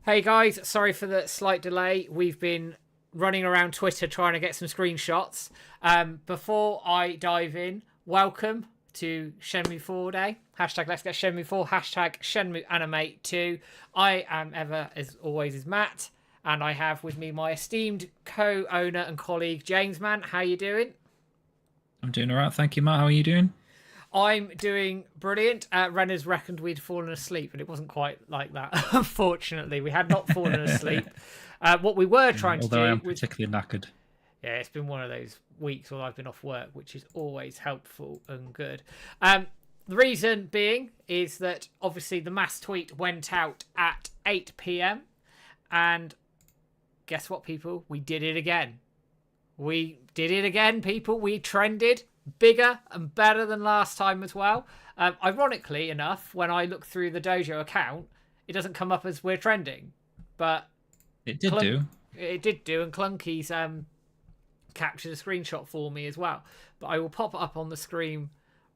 Hey guys, sorry for the slight delay. We've been running around Twitter trying to get some screenshots. Before I dive in, welcome to Shenmue 4 Day. Hashtag Let's Get Shenmue 4. Hashtag Shenmue Animate 2. I am ever, as always, is Matt. And I have with me my esteemed co-owner and colleague, James Man. How you doing? I'm doing all right. Thank you, Matt. How are you doing? I'm doing brilliant. Renners reckoned we'd fallen asleep, and it wasn't quite like that. Unfortunately, we had not fallen asleep. What we were trying to Although I do am was, particularly knackered. yeah, it's been one of those weeks where I've been off work, which is always helpful and good. The reason being is that obviously the mass tweet went out at 8 p.m. and guess what, people? We did it again. We did it again, people. We trended bigger and better than last time as well. Ironically enough, when I look through the Dojo account, it doesn't come up as we're trending, but It did do. It did do, and Clunky's captured a screenshot for me as well. But I will pop it up on the screen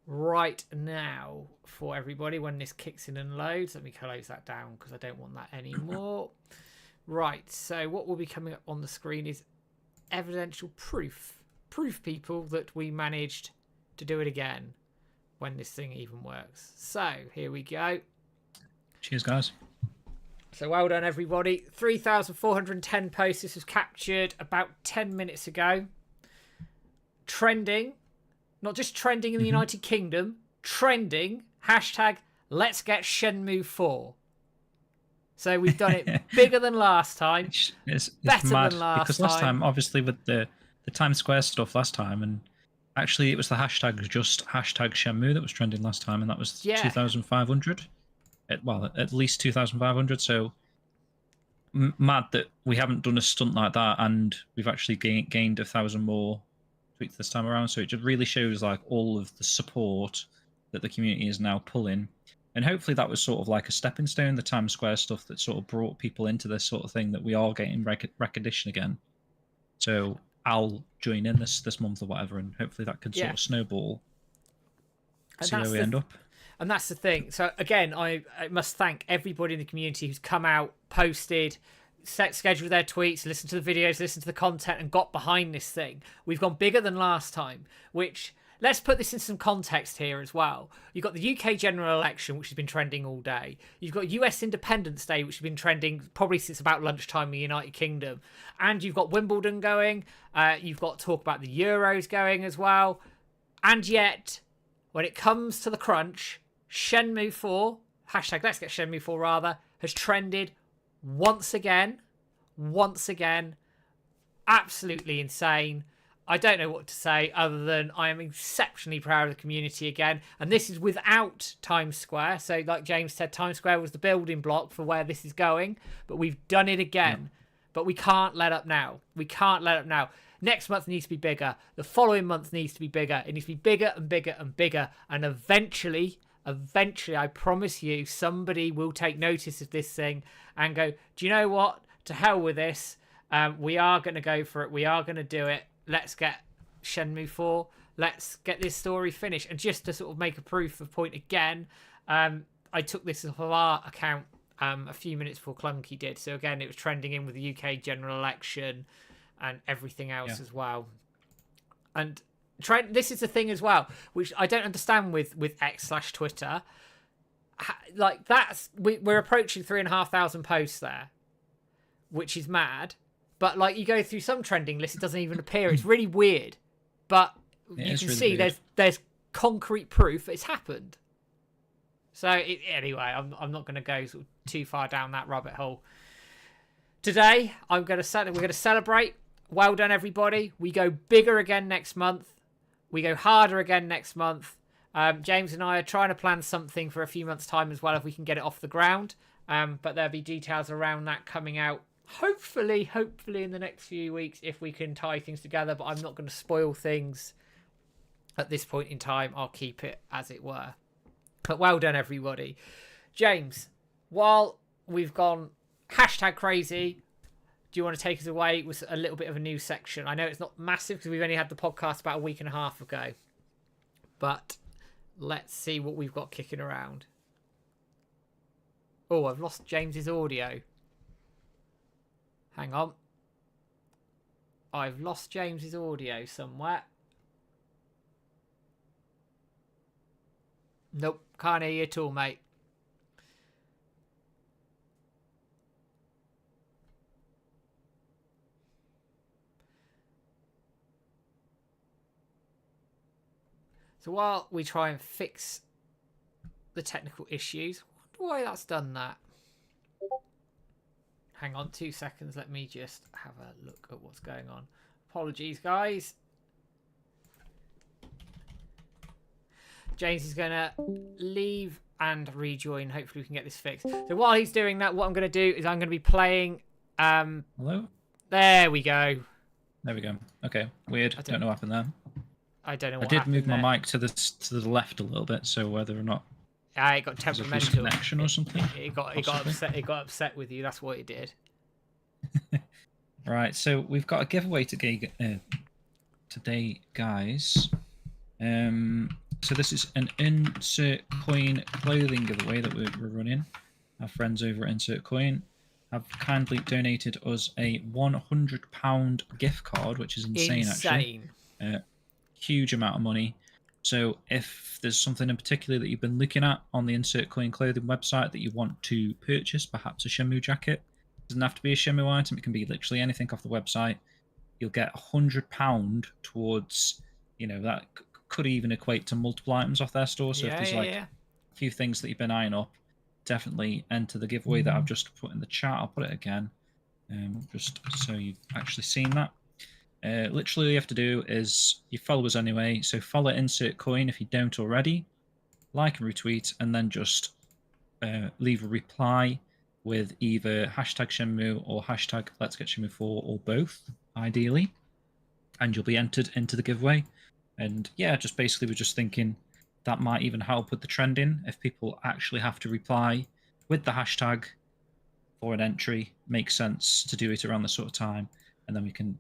right now for everybody when this kicks in and loads. Let me close that down because I don't want that anymore. Right, so what will be coming up on the screen is evidential proof, people, that we managed to do it again when this thing even works. So here we go. Cheers, guys. So well done, everybody. 3,410 posts. This was captured about 10 minutes ago. Trending, not just trending in the United Kingdom, trending hashtag Let's Get Shenmue 4. So we've done it bigger than last time. It's better mad than last because last time, obviously, with the Times Square stuff last time, and actually it was the hashtag just hashtag Shenmue that was trending last time, and that was 2,500. Well, at least 2,500. So mad that we haven't done a stunt like that, and we've actually gained 1,000 more tweets this time around. So it just really shows like all of the support that the community is now pulling. And hopefully that was sort of like a stepping stone, the Times Square stuff that sort of brought people into this sort of thing, that we are getting recognition again. So I'll join in this month or whatever, and hopefully that can sort of snowball. And see where we end up. And that's the thing. So again, I must thank everybody in the community who's come out, posted, scheduled their tweets, listened to the videos, listened to the content, and got behind this thing. We've gone bigger than last time, which... Let's put this in some context here as well. You've got the UK general election, which has been trending all day. You've got US Independence Day, which has been trending probably since about lunchtime in the United Kingdom. And you've got Wimbledon going. You've got talk about the Euros going as well. And yet, when it comes to the crunch, Shenmue 4, hashtag Let's Get Shenmue 4 rather, has trended once again. Once again. Absolutely insane. I don't know what to say other than I am exceptionally proud of the community again. And this is without Times Square. So like James said, Times Square was the building block for where this is going. But we've done it again. Yeah. But we can't let up now. We can't let up now. Next month needs to be bigger. The following month needs to be bigger. It needs to be bigger and bigger and bigger. And eventually, I promise you, somebody will take notice of this thing and go, do you know what? To hell with this. We are going to go for it. We are going to do it. Let's get Shenmue 4. Let's get this story finished. And just to sort of make a proof of point again, I took this off of our account a few minutes before Clunky did. So again, it was trending in with the UK general election and everything else as well. And this is the thing as well, which I don't understand with X/Twitter. Like we're approaching 3,500 posts there, which is mad. But like you go through some trending lists, it doesn't even appear. It's really weird. But you can really see weird. There's concrete proof it's happened. So anyway, I'm not going to go sort of too far down that rabbit hole. Today we're going to celebrate. Well done, everybody. We go bigger again next month. We go harder again next month. James and I are trying to plan something for a few months' time as well if we can get it off the ground. But there'll be details around that coming out. Hopefully in the next few weeks if we can tie things together, but I'm not going to spoil things at this point in time. I'll keep it as it were. But well done, everybody. James, while we've gone hashtag crazy, do you want to take us away with a little bit of a news section? I know it's not massive because we've only had the podcast about a week and a half ago, but let's see what we've got kicking around. Oh, I've lost James's audio. Hang on. I've lost James's audio somewhere. Nope, can't hear you at all, mate. So while we try and fix the technical issues, I wonder why that's done that. Hang on 2 seconds. Let me just have a look at what's going on. Apologies, guys. James is going to leave and rejoin. Hopefully we can get this fixed. So while he's doing that, what I'm going to do is I'm going to be playing... Hello? There we go. There we go. Okay, weird. Don't know what happened there. I don't know what I happened did move there. my mic to the left a little bit, so whether or not... it got temperamental. Connection or something? It got upset. It got upset with you. That's what it did. Right, so we've got a giveaway today, guys. So this is an Insert Coin clothing giveaway that we're running. Our friends over at Insert Coin have kindly donated us a £100 gift card, which is insane. Actually. Huge amount of money. So if there's something in particular that you've been looking at on the Insert Coin clothing website that you want to purchase, perhaps a Shenmue jacket, it doesn't have to be a Shenmue item, it can be literally anything off the website, you'll get £100 towards, that could even equate to multiple items off their store. So if there's a few things that you've been eyeing up, definitely enter the giveaway that I've just put in the chat. I'll put it again, just so you've actually seen that. Literally all you have to do is you follow us anyway, so follow Insert Coin if you don't already, like and retweet, and then just leave a reply with either hashtag Shenmue or hashtag Let's Get Shenmue 4 or both, ideally, and you'll be entered into the giveaway. And yeah, just basically we're just thinking that might even help with the trending if people actually have to reply with the hashtag for an entry. Makes sense to do it around this sort of time, and then we can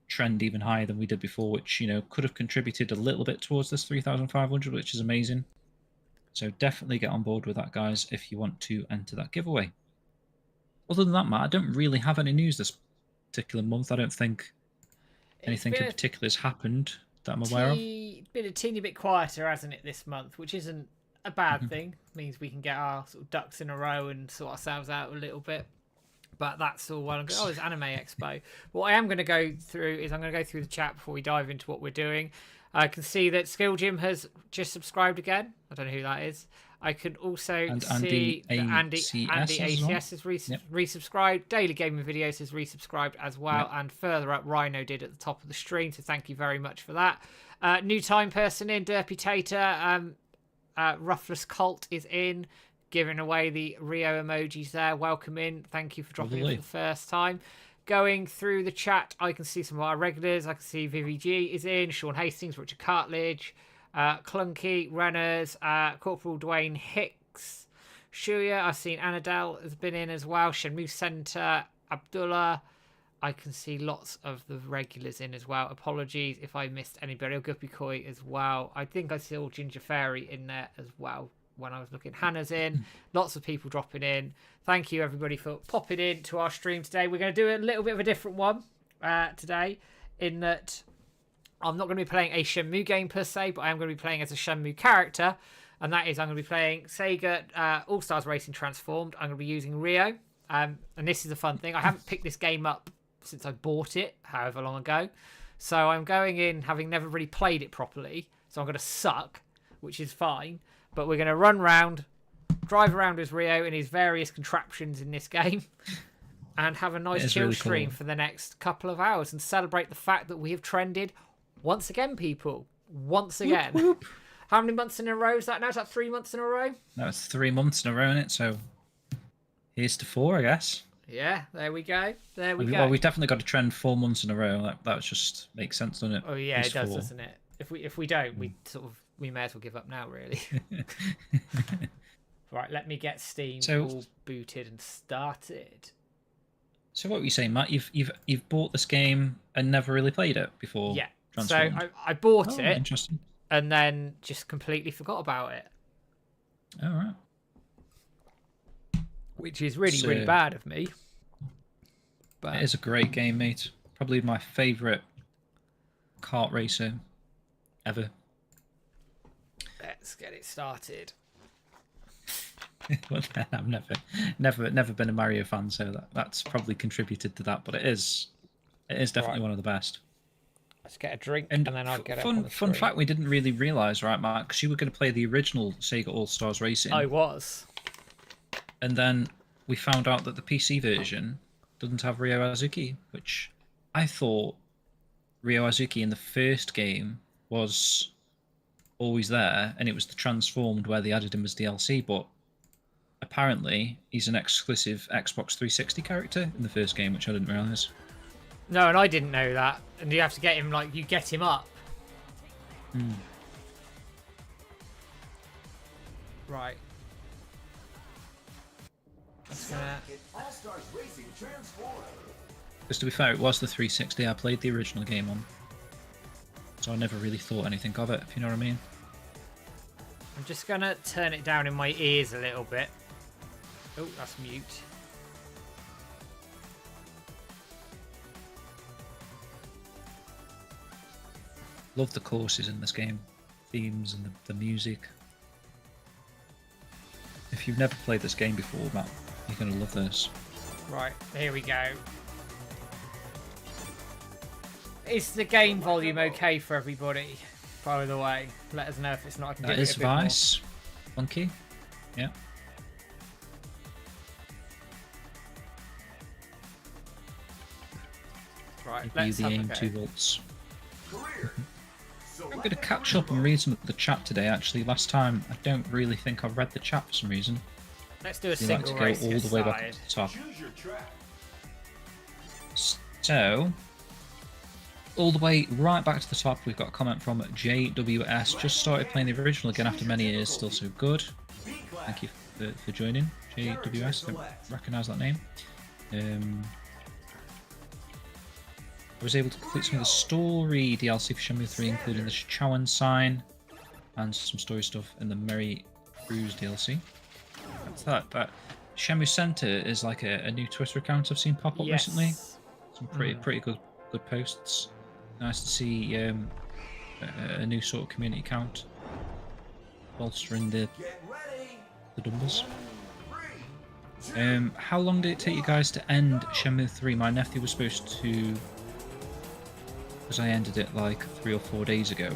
trend even higher than we did before, which could have contributed a little bit towards this 3,500, which is amazing. So definitely get on board with that, guys, if you want to enter that giveaway. Other than that, Matt, I don't really have any news this particular month. I don't think anything in particular has happened that I'm aware of. Been a teeny bit quieter, hasn't it, this month, which isn't a bad thing. It means we can get our sort of ducks in a row and sort ourselves out a little bit. But that's all well and good. Oh, it's Anime Expo. What I am going to go through is I'm going to go through the chat before we dive into what we're doing. I can see that Skill Jim has just subscribed again. I don't know who that is. I can also see that Andy ACS has resubscribed. Daily Gaming Videos has resubscribed as well. Yep. And further up, Rhino did at the top of the stream. So thank you very much for that. New time person in, Derpy Tater. Ruffless Cult is in, giving away the Rio emojis there. Welcome in. Thank you for dropping in for the first time. Going through the chat, I can see some of our regulars. I can see Vivi G is in, Sean Hastings, Richard Cartledge, Clunky, Renners, Corporal Dwayne Hicks, Shuya. I've seen Anadel has been in as well. Shenmue Center, Abdullah. I can see lots of the regulars in as well. Apologies if I missed anybody. Guppy Koi as well. I think I saw Ginger Fairy in there as well when I was looking. Hannah's in. Lots of people dropping in. Thank you, everybody, for popping in to our stream today. We're going to do a little bit of a different one today, in that I'm not going to be playing a Shenmue game per se, but I am going to be playing as a Shenmue character, and that is I'm going to be playing Sega All-Stars Racing Transformed. I'm going to be using Rio, and this is a fun thing. I haven't picked this game up since I bought it, however long ago, so I'm going in having never really played it properly, so I'm going to suck, which is fine, but we're going to run round, drive around as Rio in his various contraptions in this game, and have a nice chill stream for the next couple of hours and celebrate the fact that we have trended once again, people. Once again. Whoop, whoop. How many months in a row is that now? Is that 3 months in a row? No, it's 3 months in a row, isn't it? So here's to 4, I guess. Yeah, there we go. There we go. Well, we've definitely got to trend 4 months in a row. That just makes sense, doesn't it? Oh yeah, it does, doesn't it? If we don't, we may as well give up now, really. Right, let me get Steam all booted and started. So what were you saying, Matt? You've bought this game and never really played it before? Yeah. So I bought it, interesting, and then just completely forgot about it. All right. Which is really bad of me. But it is a great game, mate. Probably my favourite kart racer ever. let's get it started. Well, I've never been a Mario fan, so that's probably contributed to that. But it is definitely one of the best. Let's get a drink, and then I'll get it on the fun fact we didn't really realise, right, Mark? Because you were going to play the original Sega All Stars Racing. I was. And then we found out that the PC version doesn't have Ryo Azuki, which I thought Ryo Azuki in the first game was always there, and it was the transformed where they added him as DLC, but apparently he's an exclusive Xbox 360 character in the first game, which I didn't realise. No, and I didn't know that. And you have to get him, like, you get him up. Right. Because to be fair, it was the 360 I played the original game on. So I never really thought anything of it, if you know what I mean. I'm just going to turn it down in my ears a little bit. Oh, that's mute. Love the courses in this game. Themes and the music. If you've never played this game before, Matt, you're going to love this. Right, here we go. Is the game volume okay for everybody? By the way, let us know if it's not. I can That give is it a bit Vice. Funky. Yeah. More. Right, Review let's the have aim a 2 go. volts. I'm going to catch up and read some of the chat today. Actually, last time I don't really think I've read the chat for some reason. Let's do a So you like single to race go all the way back aside. to the top. So, all the way right back to the top, we've got a comment from JWS. Just started playing the original again after many years, still so good. Thank you for joining, JWS. I don't recognise that name. I was able to complete some of the story DLC for Shenmue 3, including the Chowan sign and some story stuff in the Merry Cruise DLC. That's that Shenmue Center is like a new Twitter account I've seen pop up recently. Some pretty good posts. Nice to see a new sort of community account bolstering the numbers. How long did it take you guys to end Shenmue 3? My nephew was supposed to, because I ended it like 3 or 4 days ago.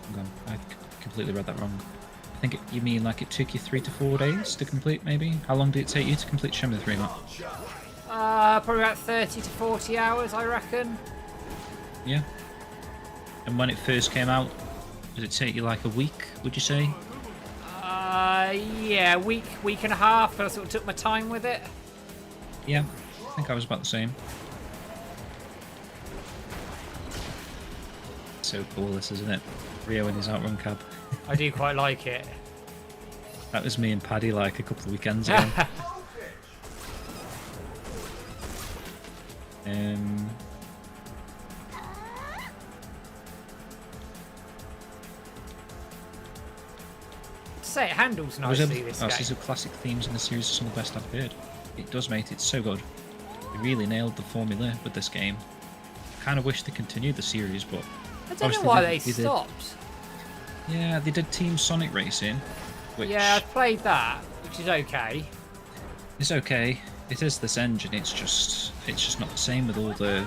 Hang on, I completely read that wrong. I think you mean like it took you 3 to 4 days to complete, maybe? How long did it take you to complete Shenmue 3, Matt? Probably about 30 to 40 hours, I reckon. Yeah. And when it first came out, did it take you like a week, would you say? Yeah, week and a half. I sort of took my time with it. Yeah, I think I was about the same. So cool, this, isn't it? Rio in his outrun cab. I do quite like it. That was me and Paddy like a couple of weekends ago. Say it handles nicely. This game. These are classic themes in the series. Some of the best I've heard. It does, mate. It's so good. They really nailed the formula with this game. I kind of wish they continued the series, but I don't know why they stopped. Yeah, they did Team Sonic Racing. Which, yeah, I've played that, which is okay. It's okay. It is this engine. It's just not the same with all the,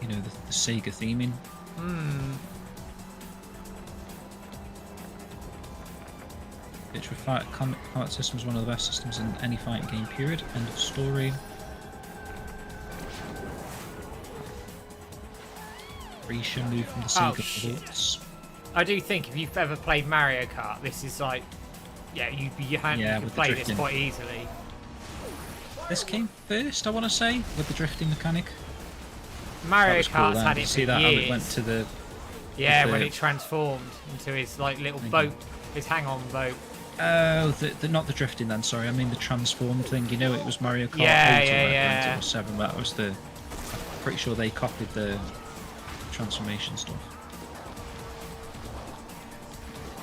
you know, the Sega theming. Which with combat system is one of the best systems in any fighting game. Period. End of story. Free Shenmue from the Sega vaults. I do think if you've ever played Mario Kart, this is like, yeah, you can play this quite easily. This came first, I want to say, with the drifting mechanic. Mario Kart's had it for years. How it went to the... Yeah, when it transformed into his like little boat, his hang-on boat. Oh, not the drifting then, sorry. I mean the transformed thing. You know, it was Mario Kart 8 yeah. or 7. That was the... I'm pretty sure they copied the transformation stuff.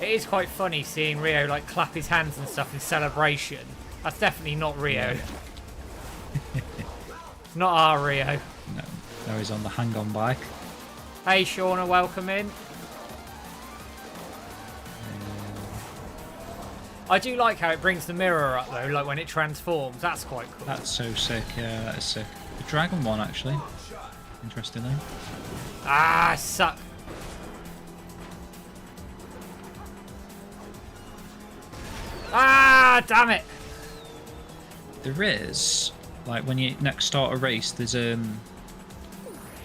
It is quite funny seeing Rio like clap his hands and stuff in celebration. That's definitely not Rio. Not our Rio. No, no, he's on the hang-on bike. Hey, Shauna, welcome in. I do like how it brings the mirror up though, like when it transforms. That's quite cool. That's so sick. Yeah, that is sick. The dragon one, actually. Interestingly. Ah, suck. Ah, damn it. There is, like, when you next start a race, there's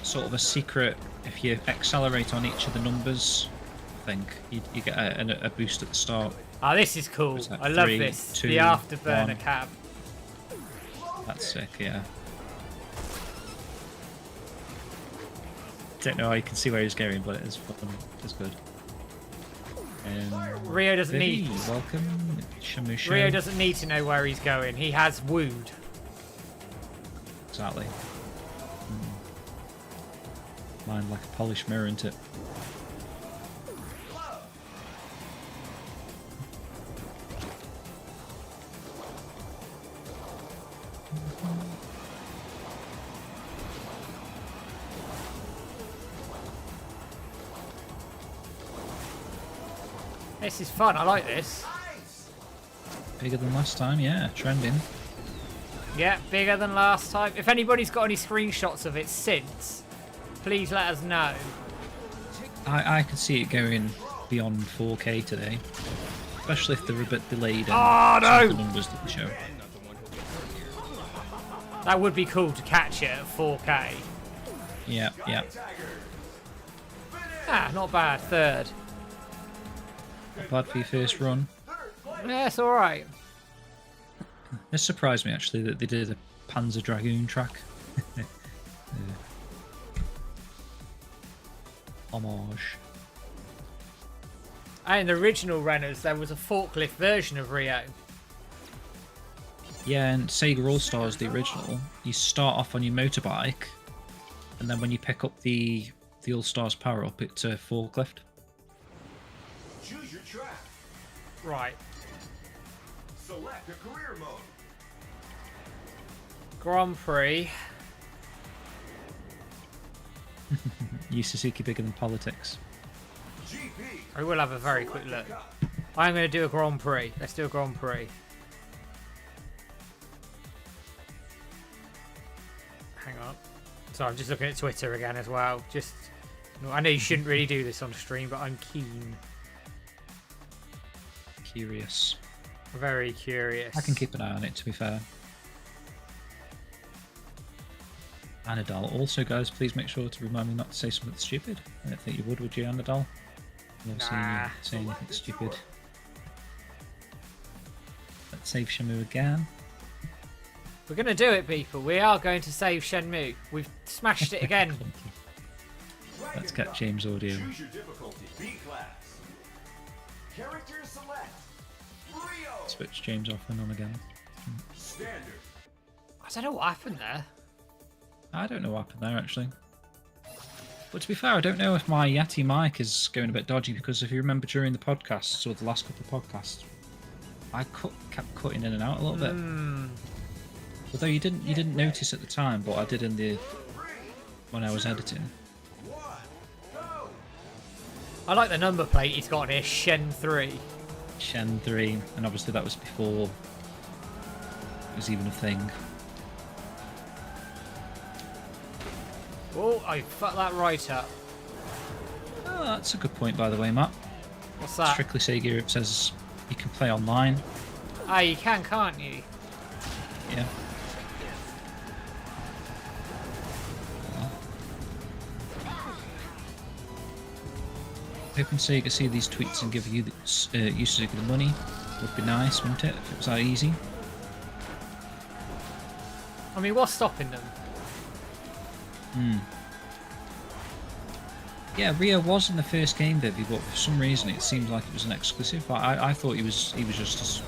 sort of a secret. If you accelerate on each of the numbers, I think you get a boost at the start. Ah, this is cool. I love this. 2, the afterburner 1. cab. That's sick, yeah. Don't know how you can see where he's going, but it is fun. It's good. Rio doesn't Vivi, need. welcome. Shenmue Show. Rio doesn't need to know where he's going. He has wooed. Exactly. Mind like a polished mirror, isn't it? This is fun. I like this. Bigger than last time, yeah. Trending. Yeah, bigger than last time. If anybody's got any screenshots of it since, please let us know. I could see it going beyond 4K today, especially if they're a bit delayed. Oh no! The numbers that they show. That would be cool to catch it at 4K. Yeah, yeah. Ah, not bad. Third. Not bad for your first run. Yeah, it's all right. This surprised me actually that they did a Panzer Dragoon track. Homage. And in the original Renners, there was a forklift version of Rio. Yeah, and Sega All Stars, the original, you start off on your motorbike, and then when you pick up the All Stars power up, it's a forklift. Choose your track. Right. Select a career mode. Grand Prix. You Suzuki bigger than politics. GP. I will have a very quick look. I'm going to do a Grand Prix. Let's do a Grand Prix. Hang on. So I'm just looking at Twitter again as well. Just, I know you shouldn't really do this on stream, but I'm keen. Curious. Very curious. I can keep an eye on it, to be fair. Anadol. Also, guys, please make sure to remind me not to say something stupid. I don't think you would you, Anadol? I've seen you say anything stupid. Let's save Shenmue again. We're going to do it, people. We are going to save Shenmue. We've smashed it again. Let's get James audio. Choose your difficulty. B class. Character select. Rio. Switch James off and on again. Standard. I don't know what happened there. I don't know what happened there, actually. But to be fair, I don't know if my Yeti mic is going a bit dodgy, because if you remember during the podcasts, or the last couple of podcasts, I kept cutting in and out a little bit. Although you didn't notice at the time, but I did when I was editing. I like the number plate he's got on here, Shen 3. Shen 3, and obviously that was before it was even a thing. Oh, I fucked that right up. Oh, that's a good point, by the way, Matt. What's that? Strictly Sega, it says you can play online. Ah, you can, can't you? Yeah. Hoping Sega see these tweets and give you Suzuki the money. Would be nice, wouldn't it, if it was that easy? I mean, what's stopping them? Yeah, Rio was in the first game, Vivi, but for some reason it seemed like it was an exclusive. I thought he was just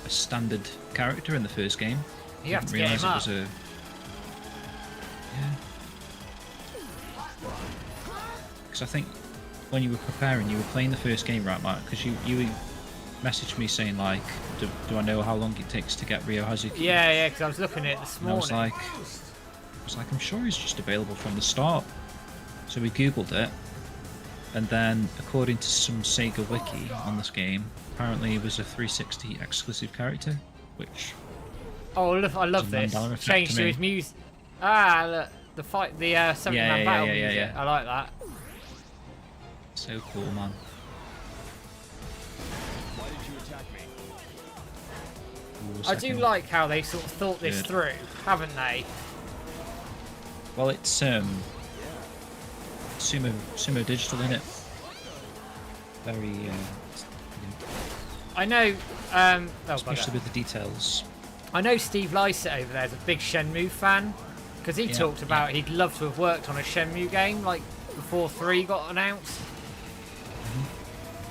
a standard character in the first game. You have to get him up. Yeah. Because I think when you were preparing, you were playing the first game, right, Mark? Because you messaged me saying like, do I know how long it takes to get Ryo Hazuki? Yeah, because I was looking at it this And morning. I was like, I'm sure he's just available from the start. So we googled it, and then according to some Sega wiki on this game, apparently he was a 360 exclusive character, which Oh, look, I love a this. Mandela effect Change to to me. his music. Ah, look, the 70-man battle music. yeah. I like that. So cool, man. Why did you attack me? Ooh, I do second. like how they sort of thought this Good. through, haven't they? Well, it's Sumo Digital in it. Very I know. Oh, especially bugger. with the details. I know Steve Lysett over there is a big Shenmue fan because he talked about he'd love to have worked on a Shenmue game like before 3 got announced.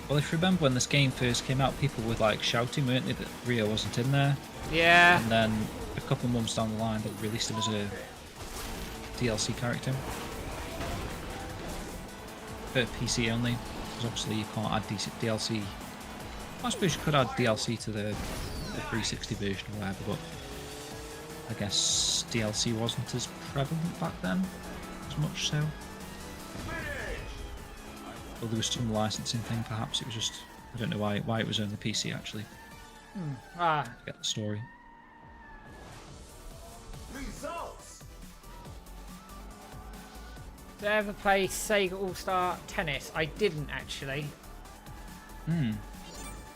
Well, if you remember when this game first came out, people were like shouting, weren't they, that Ryo wasn't in there? Yeah. And then a couple months down the line, they released him as a DLC character. For PC only, because obviously you can't add DLC. I suppose you could add DLC to the 360 version or whatever, but I guess DLC wasn't as prevalent back then, as much so. Well, there was some licensing thing, perhaps. It was just, I don't know why it was on the PC actually. Ah, I get the story. Results. did I ever play Sega All-Star Tennis? I didn't actually.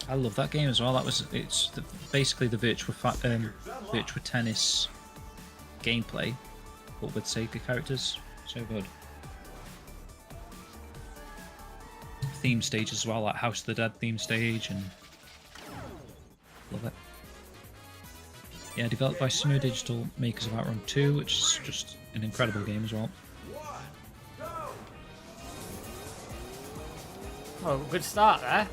I love that game as well. It's basically the Virtua Tennis gameplay, but with Sega characters. So good. Theme stage as well, like House of the Dead theme stage, and love it. Yeah, developed by Sumo Digital, makers of Outrun 2, which is just an incredible game as well. Oh, good start there.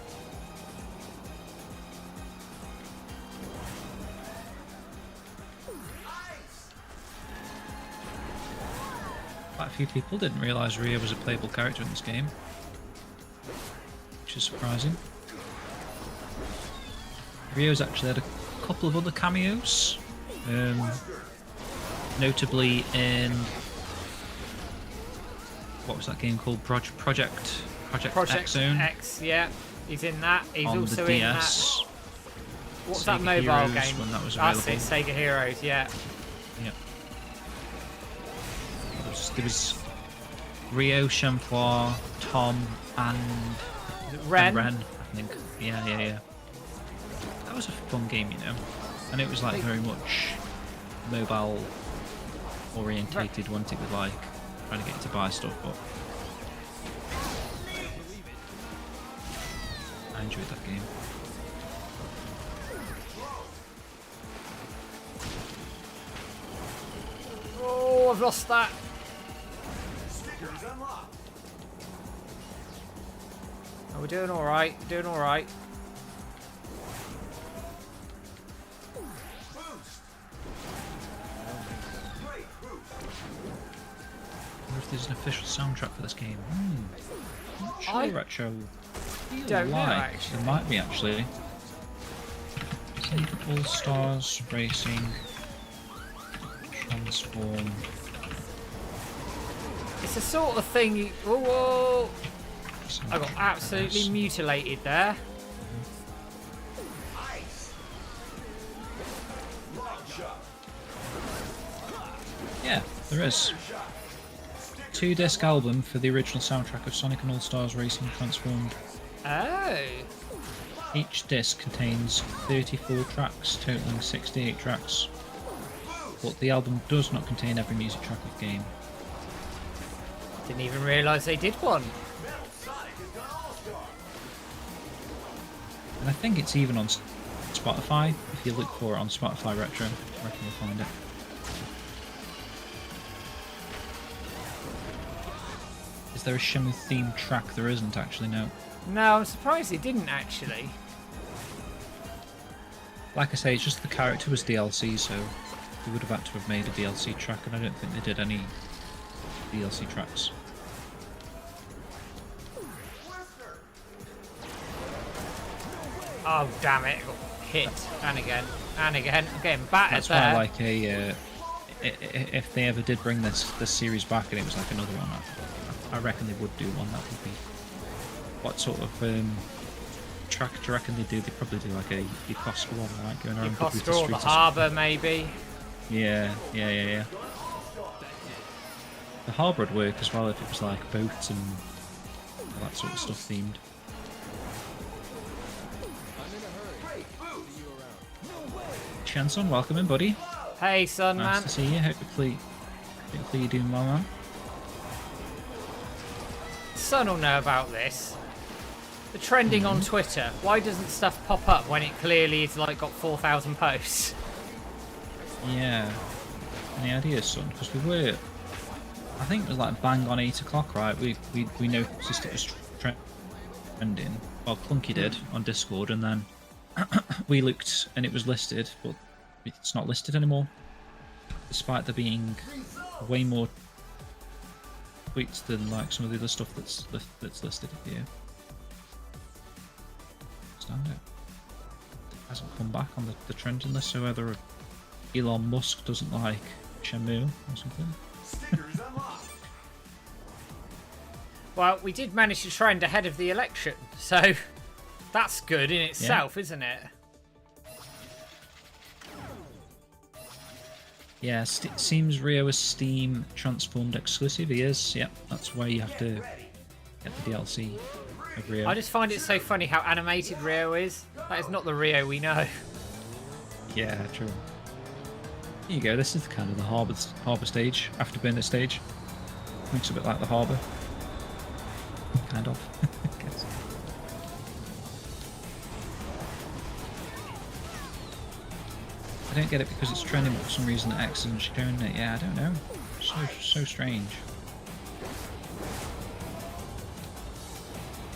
Quite a few people didn't realise Ryo was a playable character in this game, which is surprising. Ryo's actually had a couple of other cameos, notably in what was that game called? Project X Zone X, yeah. He's in that. He's on also the in that. DS. What's Sega that mobile Heroes game? when that was That's available. it, Sega Heroes, yeah. Yeah. There was Ryo, Shenmue, Tom, and Ren. Ren, I think. Yeah. That was a fun game, you know. And it was like very much mobile orientated, wasn't it, with like trying to get you to buy stuff, but I enjoyed that game. Oh, I've lost that. Stickers unlocked. Oh, we're doing all right. Doing all right. Boost. Great boost. I wonder if there's an official soundtrack for this game. Not sure, I Retro. don't know, Like, actually. there might be actually. Sega All Stars Racing Transform. It's the sort of thing you... Whoa. I got soundtrack, absolutely guess. mutilated there. Ice. Long shot. Yeah, there is. 2-disc album for the original soundtrack of Sonic and All Stars Racing Transformed. Oh. Each disc contains 34 tracks, totaling 68 tracks. But the album does not contain every music track of the game. Didn't even realise they did one. Metal Sonic has gone all-star. And I think it's even on Spotify. If you look for it on Spotify Retro, I reckon you'll find it. Is there a Shenmue themed track? There isn't actually, no. No, I'm surprised they didn't actually. Like I say, it's just the character was DLC, so they would have had to have made a DLC track, and I don't think they did any DLC tracks. Oh, damn it. I got hit. And again. And again. I'm getting battered That's there. why, like, if they ever did bring this series back and it was like another one, I reckon they would do one that would be... What sort of track do you reckon they do? They probably do like a Yokosuka one, right? Going around Yokosuka or the harbour, maybe. Yeah. The harbour would work as well if it was like boats and all that sort of stuff themed. Chanson, welcome in, buddy. Hey, son, Nice man. to see you. Hopefully you're doing well, man. Son will know about this. The trending on Twitter. Why doesn't stuff pop up when it clearly is like got 4,000 posts? Yeah. Any ideas, son? Because we were, I think it was like bang on 8 o'clock, right? We noticed it was trending. Well, Clunky did on Discord, and then we looked and it was listed, but it's not listed anymore, despite there being way more tweets than like some of the other stuff that's listed here. Stand out. It hasn't come back on the trending list, so whether Elon Musk doesn't like Shenmue or something. Stickers unlocked. Well, we did manage to trend ahead of the election, so that's good in itself, isn't it? Yeah, seems Rio is Steam transformed exclusive. He is, yep. That's why you have to get the DLC of Rio. I just find it so funny how animated Rio is. That is not the Rio we know. Yeah, true. Here you go. This is kind of the harbour stage, afterburner stage. Looks a bit like the harbour. Kind of. Guess. I don't get it because it's trending, but for some reason X isn't showing it. Yeah, I don't know. So strange.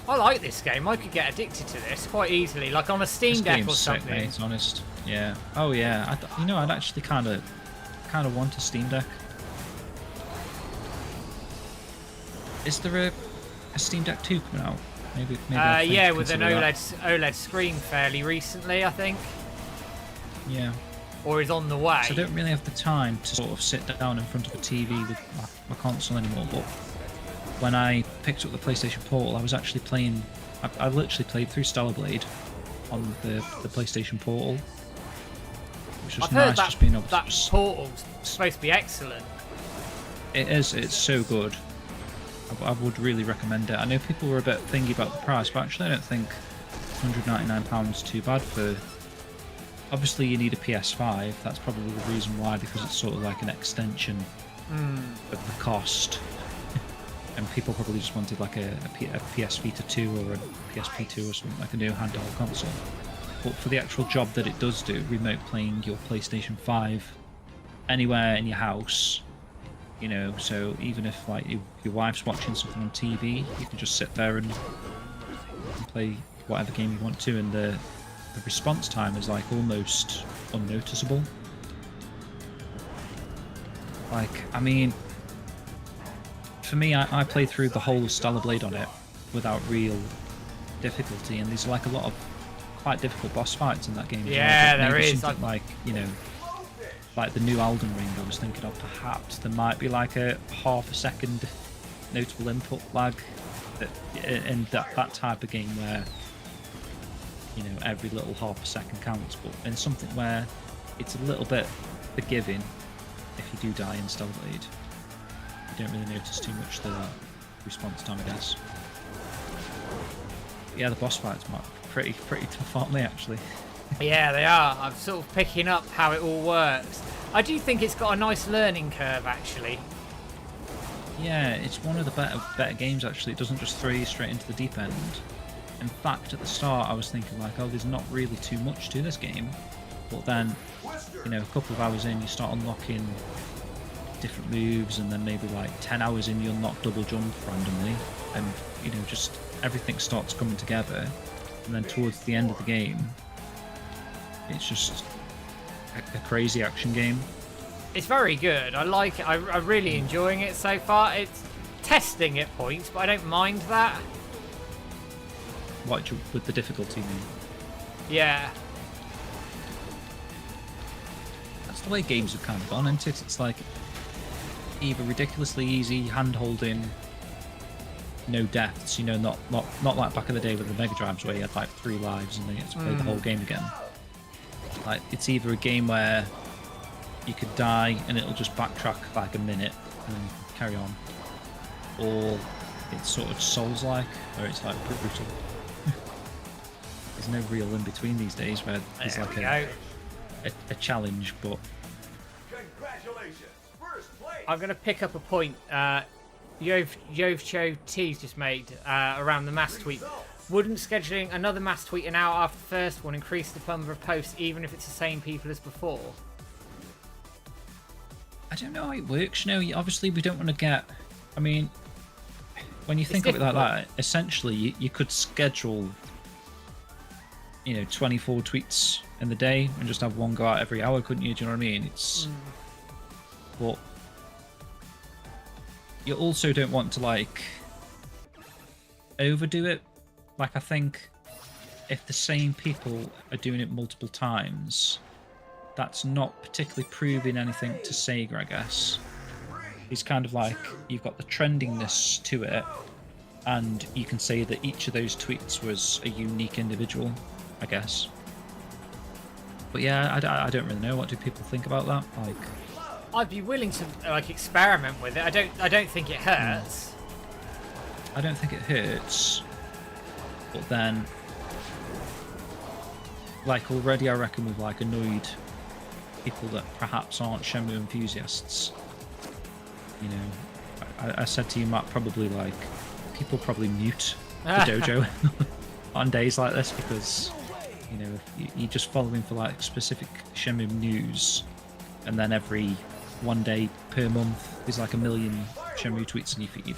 I like this game. I could get addicted to this quite easily, like on a Steam This Deck game's or sick, something. mate, honest. Yeah. Oh yeah. I'd actually kind of want a Steam Deck. Is there a Steam Deck 2 coming out? Maybe Yeah, with an consider OLED screen fairly recently, I think, that. Yeah. or is on the way. So I don't really have the time to sort of sit down in front of a TV with my console anymore, but when I picked up the PlayStation Portal, I was actually playing... I literally played through Stellar Blade on the PlayStation Portal, which was I've nice, heard that just being able to that just... Portal's supposed to be excellent. It is, it's so good. I would really recommend it. I know people were a bit thingy about the price, but actually I don't think £199 is too bad for... Obviously you need a PS5, that's probably the reason why, because it's sort of like an extension of the cost. And people probably just wanted like a PS Vita 2 or a PSP 2 or something, like a new handheld console. But for the actual job that it does do, remote playing your PlayStation 5 anywhere in your house, you know, so even if like your wife's watching something on TV, you can just sit there and play whatever game you want to, and the response time is like almost unnoticeable. Like, I mean, for me, I played through the whole of Stellar Blade on it without real difficulty, and there's like a lot of quite difficult boss fights in that game. Yeah, as well. there Maybe is. something like, you know, like the new Elden Ring. I was thinking of perhaps there might be like a half a second notable input lag in that type of game where, you know, every little half a second counts, but in something where it's a little bit forgiving if you do die in Stellar Blade. You don't really notice too much the response time, I guess. But yeah, the boss fights might be pretty tough, aren't they, actually? Yeah, they are. I'm sort of picking up how it all works. I do think it's got a nice learning curve, actually. Yeah, it's one of the better games, actually. It doesn't just throw you straight into the deep end. In fact, at the start, I was thinking like, oh, there's not really too much to this game. But then, you know, a couple of hours in, you start unlocking different moves, and then maybe like 10 hours in, you unlock double jump randomly, and, you know, just everything starts coming together. And then towards the end of the game, it's just a crazy action game. It's very good. I like it. I'm really enjoying it so far. It's testing at points, but I don't mind that. What with the difficulty, you mean? Yeah. That's the way games have kind of gone, isn't it? It's like either ridiculously easy, hand-holding, no deaths, you know, not like back in the day with the Mega Drives where you had like 3 lives and then you had to play the whole game again. Like, it's either a game where you could die and it'll just backtrack like a minute and then you can carry on, or it's sort of Souls-like, where it's like brutal. There's no real in between these days where there's like a challenge, but Congratulations, first place. I'm going to pick up a point Yovcho T's just made around the mass tweet. Wouldn't scheduling another mass tweet an hour after the first one increase the number of posts, even if it's the same people as before? I don't know how it works. You know, obviously we don't want to get... I mean, when you think of it like that, essentially you could schedule, you know, 24 tweets in the day and just have one go out every hour, couldn't you? Do you know what I mean? It's... But you also don't want to, like, overdo it. Like, I think if the same people are doing it multiple times, that's not particularly proving anything to Sega, I guess. It's kind of like you've got the trendiness to it, and you can say that each of those tweets was a unique individual, I guess. But yeah, I don't really know. What do people think about that? Like, I'd be willing to like experiment with it. I don't think it hurts. I don't think it hurts. But then, like, already I reckon we've like annoyed people that perhaps aren't Shenmue enthusiasts. You know, I said to you, Matt, probably like people probably mute the dojo on days like this because, you know, if you're just following for like specific Shenmue news, and then every one day per month there's like 1 million Shenmue tweets in your feed.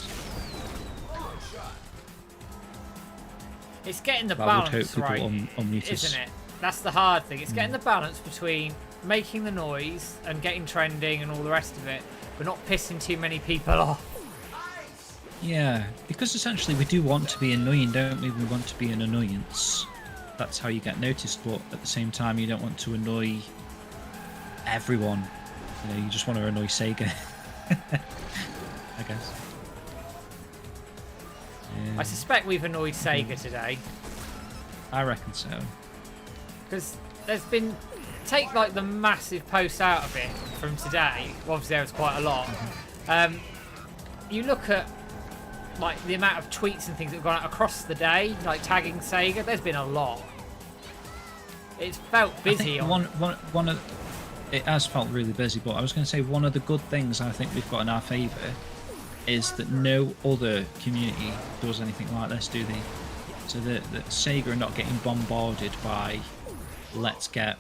It's getting the I would hope balance people right, unmute us. isn't it? That's the hard thing. It's getting the balance between making the noise and getting trending and all the rest of it, but not pissing too many people off. Yeah, because essentially we do want to be annoying, don't we? We want to be an annoyance. That's how you get noticed, but at the same time you don't want to annoy everyone. You know, you just want to annoy Sega. I guess. Yeah. I suspect we've annoyed Sega today. I reckon so. Because there's been... Take, like, the massive post out of it from today. Obviously, there was quite a lot. You look at, like, the amount of tweets and things that have gone out across the day, like, tagging Sega. There's been a lot. It's felt busy. I think one of... It has felt really busy, but I was going to say one of the good things I think we've got in our favour is that no other community does anything like this, do they? So that Sega are not getting bombarded by let's get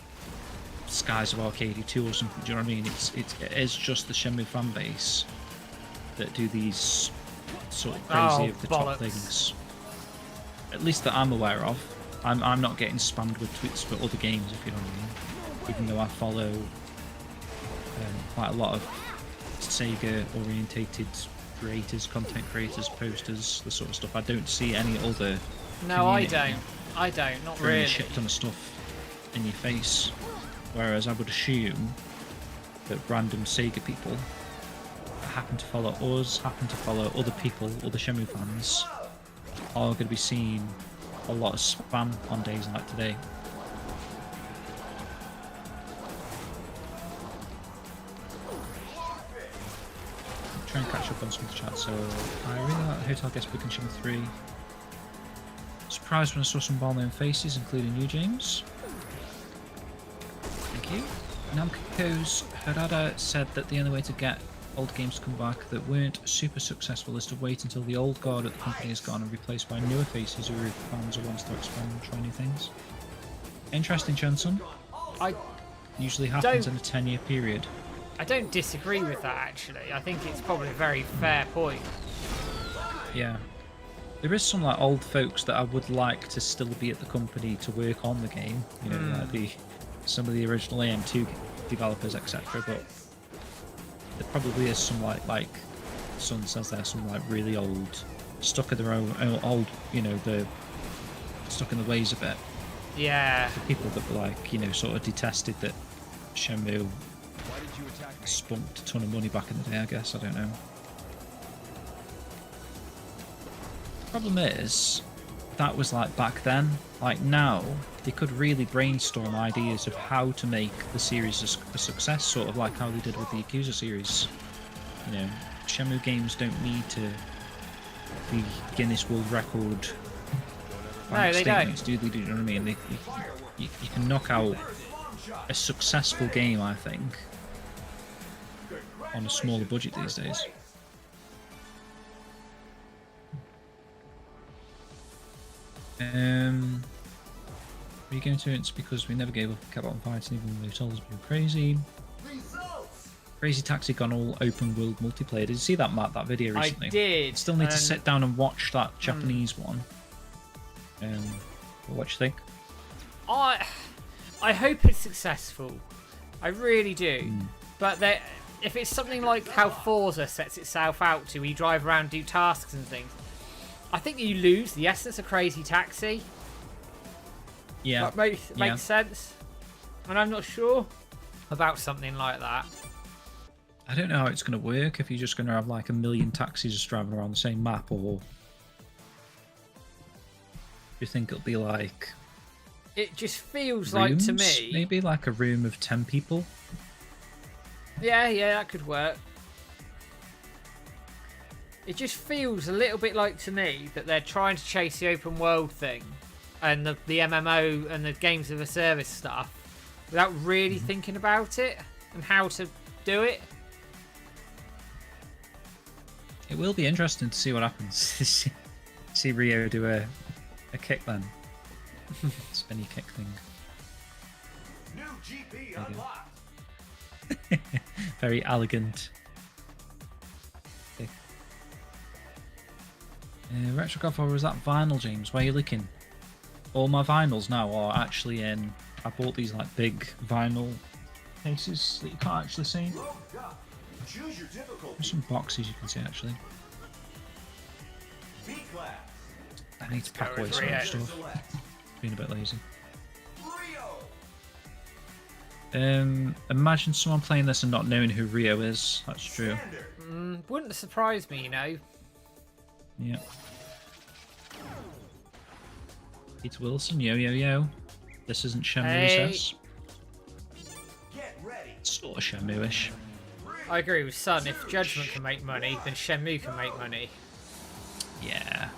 Skies of Arcadia 2 or something, do you know what I mean? It is just the Shenmue fan base that do these sort of crazy over the top things. At least that I'm aware of. I'm not getting spammed with tweets for other games, if you know what I mean. Even though I follow quite a lot of Sega orientated creators, content creators, posters, the sort of stuff. I don't see any other. No, I don't. Not really. Shit ton of stuff in your face. Whereas I would assume that random Sega people that happen to follow us, happen to follow other people, other Shenmue fans, are going to be seeing a lot of spam on days like today. Try and catch up on some of the chat. So I really like Hotel Guest Book and Shenmue 3. Surprised when I saw some well-known faces, including you, James. Thank you. Namco's Harada said that the only way to get old games to come back that weren't super successful is to wait until the old guard at the company is gone and replaced by newer faces who are fans who wants to expand and try new things. Interesting, Johnson. Usually happens in a 10-year period. I don't disagree with that, actually. I think it's probably a very fair point. Yeah. There is some like old folks that I would like to still be at the company to work on the game. You know, like some of the original AM2 developers, etc. But there probably is some like Sun says there, some like really old, stuck in their own old, you know, the stuck in the ways a bit. Yeah. The people that were like, you know, sort of detested that Shenmue spunked a ton of money back in the day, I guess. I don't know. Problem is, that was like back then. Like now, they could really brainstorm ideas of how to make the series a success, sort of like how they did with the Yakuza series. You know, Shenmue games don't need to be Guinness World Record. No, they don't. Do they? Do you know what I mean? You can knock out a successful game, I think, on a smaller budget these days. Are you going to? It's because we never gave up, kept on fighting, even when they told us we were crazy. Crazy Taxi gone all open world multiplayer. Did you see that, Matt? That video recently? I did. Still need to sit down and watch that Japanese one. What do you think? I hope it's successful. I really do. But if it's something like how Forza sets itself out to, where you drive around, do tasks and things, I think you lose the essence of Crazy Taxi. Yeah. That makes sense. And I'm not sure about something like that. I don't know how it's going to work, if you're just going to have like a million taxis just driving around the same map, or do you think it'll be like... It just feels rooms? like, to me... Maybe like a room of 10 people? Yeah, that could work. It just feels a little bit like, to me, that they're trying to chase the open world thing and the MMO and the games of a service stuff without really thinking about it and how to do it. It will be interesting to see what happens. See Rio do a kick then. Spinny kick thing. New GP unlocked. Very elegant. Retro Godfather, was that vinyl, James? Where are you looking? All my vinyls now are actually in... I bought these like big vinyl cases that you can't actually see. Choose your difficulty. There's some boxes you can see actually. B class. I need to pack away some stuff. Being a bit lazy. Imagine someone playing this and not knowing who Rio is. That's true. Wouldn't surprise me, you know. Yeah. Peter Wilson, yo. This isn't Shenmue, he says. Get ready. Sort of Shenmue-ish. I agree with Sun. If Judgment can make money, then Shenmue can make money. Yeah.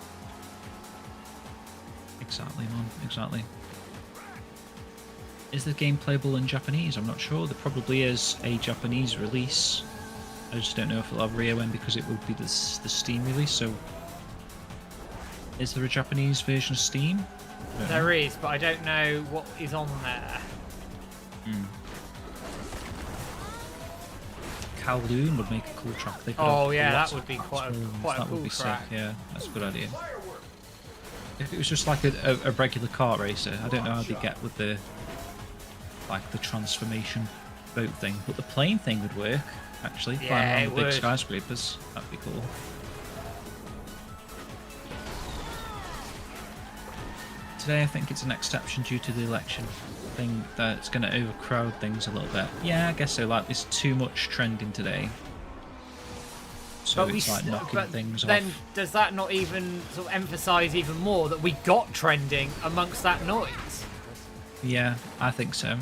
Exactly, man. Exactly. Is the game playable in Japanese? I'm not sure. There probably is a Japanese release. I just don't know if it'll have Rio in because it would be the Steam release. So, is there a Japanese version of Steam? There is, but I don't know what is on there. Kowloon would make a cool track. They could Oh have yeah, lots that would be of quite a that cool would be track. sick. Yeah, that's a good idea. If it was just like a regular kart racer, I don't know how they get with the transformation boat thing, but the plane thing would work actually. Yeah, Flying around it the big would. skyscrapers, that'd be cool. Today I think it's an exception due to the election thing that's going to overcrowd things a little bit. Yeah, I guess so. Like there's too much trending today, so But it's like knocking things off. then does that not even sort of emphasise even more that we got trending amongst that noise? Yeah, I think so.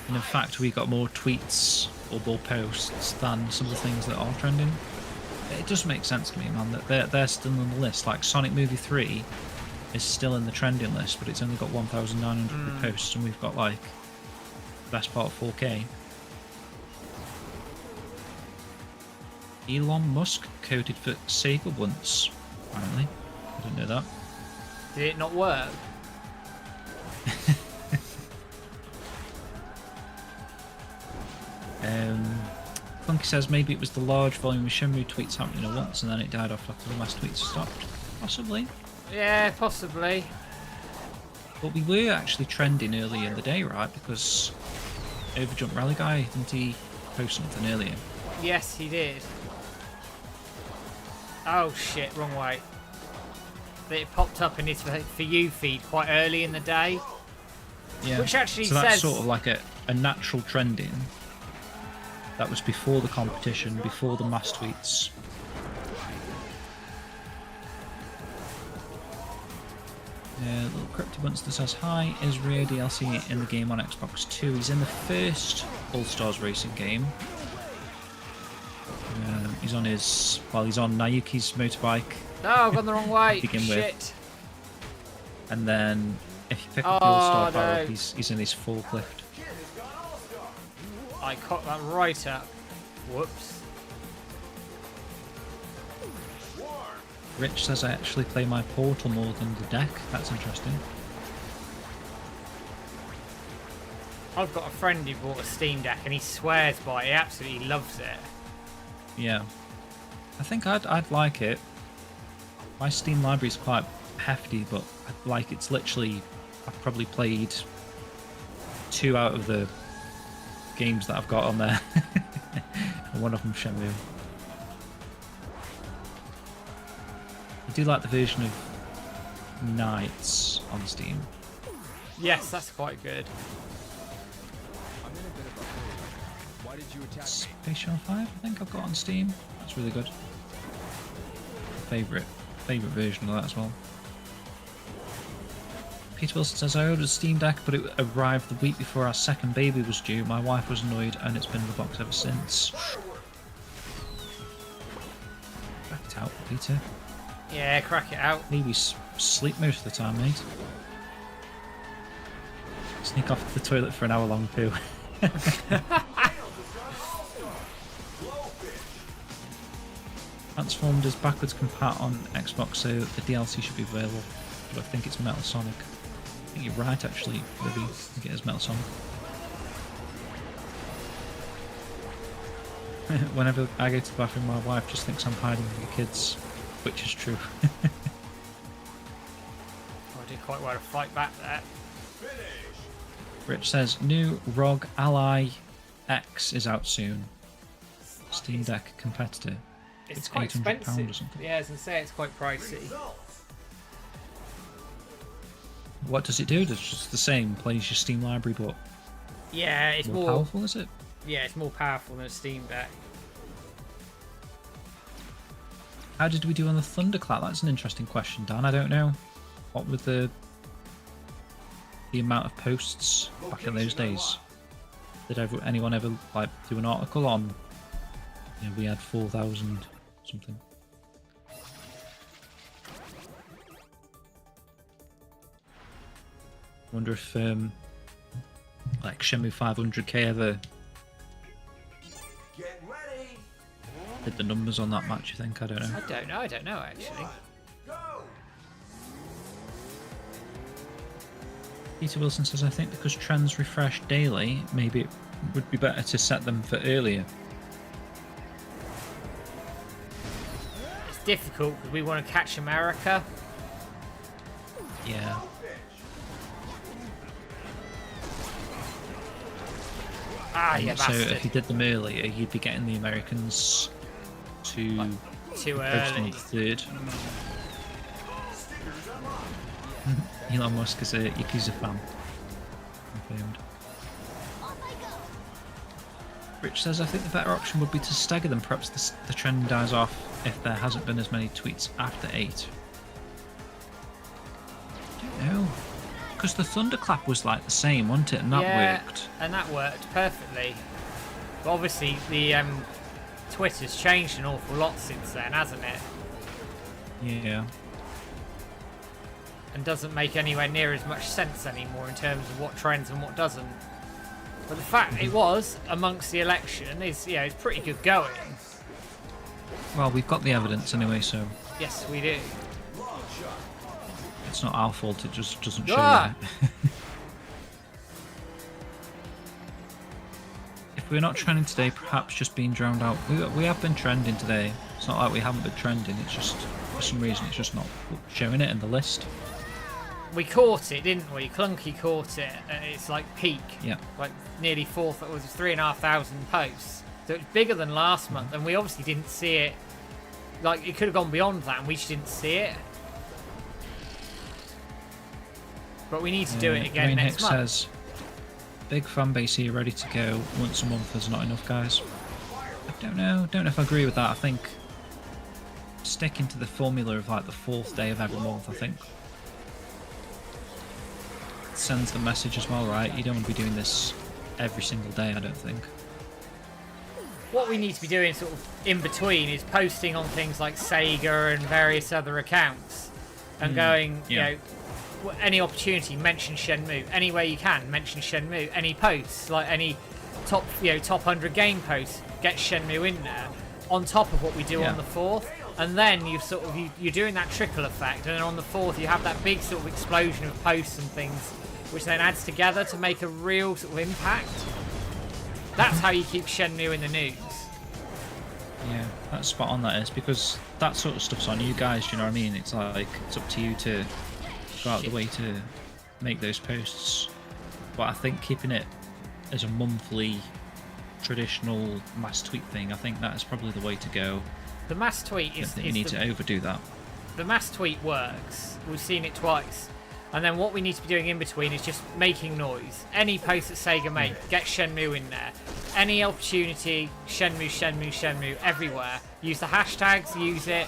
And in fact, we got more tweets or more posts than some of the things that are trending. It does make sense to me, man, that they're still on the list. Like Sonic Movie 3 is still in the trending list, but it's only got 1,900 posts, and we've got like the best part of 4K. Elon Musk coded for SEGA once, apparently. I didn't know that. Did it not work? Funky says maybe it was the large volume of Shenmue tweets happening at once and then it died off after the last tweets stopped. Possibly. Yeah, possibly. But we were actually trending earlier in the day, right? Because Overjump Rally Guy, didn't he post something earlier? Yes, he did. Oh shit, wrong way. that it popped up in his For You feed quite early in the day. Yeah. Which actually so that's says... sort of like a natural trending. That was before the competition, before the mass tweets. Little Crypto Bunster says, hi, is Rio DLC in the game on Xbox 2? He's in the first All-Stars Racing game. He's on his... Well, he's on Naoki's motorbike. No, I've gone the wrong way. Begin Shit. with. And then, if you pick up the All-Star power, no. he's in his forklift. I caught that right up. Whoops. Rich says I actually play my Portal more than the deck. That's interesting. I've got a friend who bought a Steam Deck and he swears by it. He absolutely loves it. Yeah. I think I'd like it. My Steam library is quite hefty, but like it's literally... I've probably played 2 out of the games that I've got on there. And one of them Shenmue. I do like the version of Knights on Steam. Yes, that's quite good. Space Shuttle 5, I think I've got on Steam. That's really good. Favorite version of that as well. Peter Wilson says, I ordered a Steam Deck, but it arrived the week before our second baby was due. My wife was annoyed, and it's been in the box ever since. Crack it out, Peter. Yeah, crack it out. Maybe sleep most of the time, mate. Sneak off to the toilet for an hour-long poo. Transformed is backwards compat on Xbox, so the DLC should be available. But I think it's Metal Sonic. I think you're right, actually, Libby. I think it is Metal Sonic. Whenever I go to the bathroom, my wife just thinks I'm hiding from the kids, which is true. I did quite well to fight back there. Rich says, new ROG Ally X is out soon. Steam Deck competitor. It's quite £800 expensive. or something. Yeah, as I say, it's quite pricey. What does it do? It's just the same. Plays your Steam library, but Yeah, it's more powerful, is it? Yeah, it's more powerful than a Steam Deck. How did we do on the Thunderclap? That's an interesting question, Dan. I don't know. What were the amount of posts back in those days? Did anyone ever like do an article on? You know, we had 4,000 something. Wonder if like Shenmue 500k ever Get ready. did the numbers on that match, you think? I don't know. I don't know actually. Go. Peter Wilson says, I think because trends refresh daily, maybe it would be better to set them for earlier. It's difficult because we want to catch America. Yeah. Ah, yeah, So bastard. if you did them earlier, you'd be getting the Americans to Too post on early. the 3rd. Elon Musk is a Yakuza fan. Confirmed. Rich says, I think the better option would be to stagger them. Perhaps the trend dies off if there hasn't been as many tweets after 8. I don't know. Because the Thunderclap was like the same, wasn't it? And that worked. And that worked perfectly. But obviously, the Twitter's changed an awful lot since then, hasn't it? Yeah. And doesn't make anywhere near as much sense anymore in terms of what trends and what doesn't. But the fact it was amongst the election is, yeah, it's pretty good going. Well, we've got the evidence anyway, so Yes, we do. it's not our fault. It just doesn't show Ah! you. If we're not trending today, perhaps just being drowned out. We have been trending today. It's not like we haven't been trending. It's just, for some reason, it's just not showing it in the list. We caught it, didn't we? Clunky caught it at its like peak. Yeah. Like nearly 4,000, it was 3,500 posts. So it's bigger than last month, and we obviously didn't see it. Like, it could have gone beyond that, and we just didn't see it. but we need to do it again Rain next Hicks month. says, big fan base here, ready to go. Once a month is not enough, guys. I don't know if I agree with that. I think sticking to the formula of like the 4th day of every month, I think sends the message as well, right? You don't want to be doing this every single day, I don't think. What we need to be doing sort of in between is posting on things like SEGA and various other accounts and going, yeah. you know, any opportunity, mention Shenmue. Any way you can, mention Shenmue. Any posts, like any top 100 game posts, get Shenmue in there on top of what we do on the 4th. And then you're doing that trickle effect, and then on the 4th you have that big sort of explosion of posts and things, which then adds together to make a real sort of impact. That's how you keep Shenmue in the news. Yeah, that's spot on, that is, because that sort of stuff's on you guys, do you know what I mean? It's like, it's up to you to go out the way to make those posts. But I think keeping it as a monthly, traditional mass tweet thing, I think that is probably the way to go. The mass tweet I don't think you need to overdo that. The mass tweet works. We've seen it twice. And then what we need to be doing in between is just making noise. Any post that Sega make, get Shenmue in there. Any opportunity, Shenmue, Shenmue, Shenmue, everywhere. Use the hashtags, use it.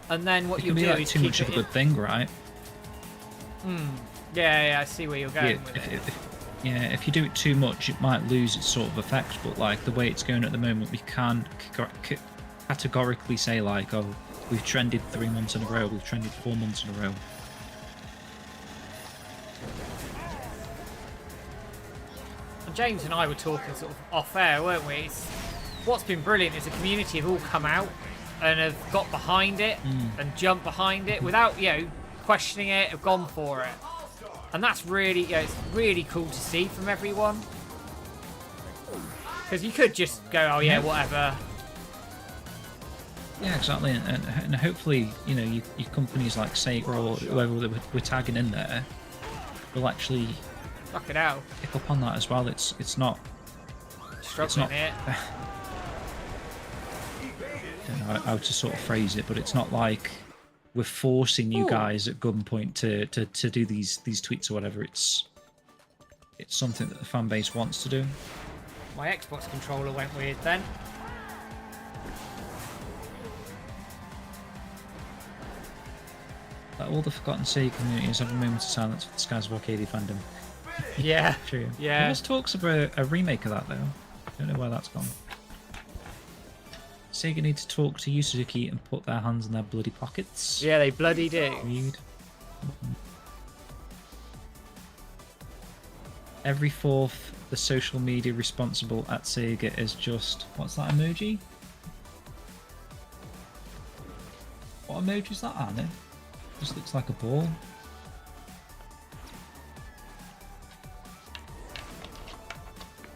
And then what It you'll can be do like is too keep much of a it good thing, right? Yeah, I see where you're going with it. If you do it too much, it might lose its sort of effect. But like the way it's going at the moment, we can't categorically say like, oh, we've trended 3 months in a row, we've trended 4 months in a row. And James and I were talking sort of off air, weren't we? What's been brilliant is the community have all come out and have got behind it and jumped behind it without, questioning it, have gone for it. And that's really, it's really cool to see from everyone. Because you could just go, oh yeah, whatever. Yeah, exactly, and hopefully, your companies like Sega or whoever we're tagging in there will actually Fuck it out. pick up on that as well. It's not. Struggling it. I don't know how to sort of phrase it, but it's not like we're forcing you guys at gunpoint to do these tweets or whatever. It's something that the fan base wants to do. My Xbox controller went weird then. Like all the forgotten Sega communities have a moment of silence for the skies of Arcadia fandom. Yeah. True. Yeah. There was talks of a remake of that though. Don't know where that's gone. Sega need to talk to Yu Suzuki and put their hands in their bloody pockets. Yeah, they bloody do. Read. Every 4th, the social media responsible at Sega is just... What's that emoji? What emoji is that, Anna? Just looks like a ball.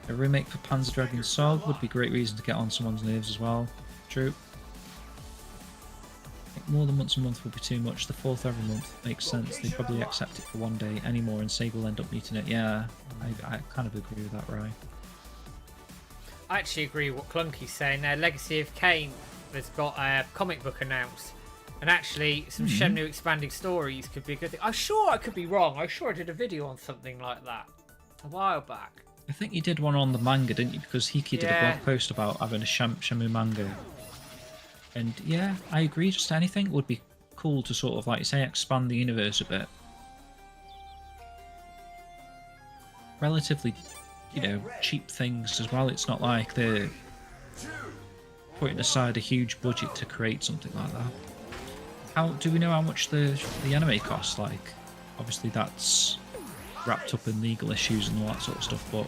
A remake for Panzer Dragoon Solid would be a great reason to get on someone's nerves as well. True. I think more than once a month would be too much. The 4th every month makes sense. They probably accept it for 1 day anymore and Sega will end up meeting it. Yeah, I kind of agree with that, Ryan. I actually agree with what Clunky's saying there. Legacy of Kain has got a comic book announced. And actually, some Shenmue expanding stories could be a good thing. I'm sure I could be wrong. I'm sure I did a video on something like that a while back. I think you did one on the manga, didn't you? Because Hiki did a blog post about having a Shenmue manga. And yeah, I agree. Just anything would be cool to sort of, like you say, expand the universe a bit. Relatively, cheap things as well. It's not like they're putting aside a huge budget to create something like that. How do we know how much the anime costs? Like, obviously that's wrapped up in legal issues and all that sort of stuff, but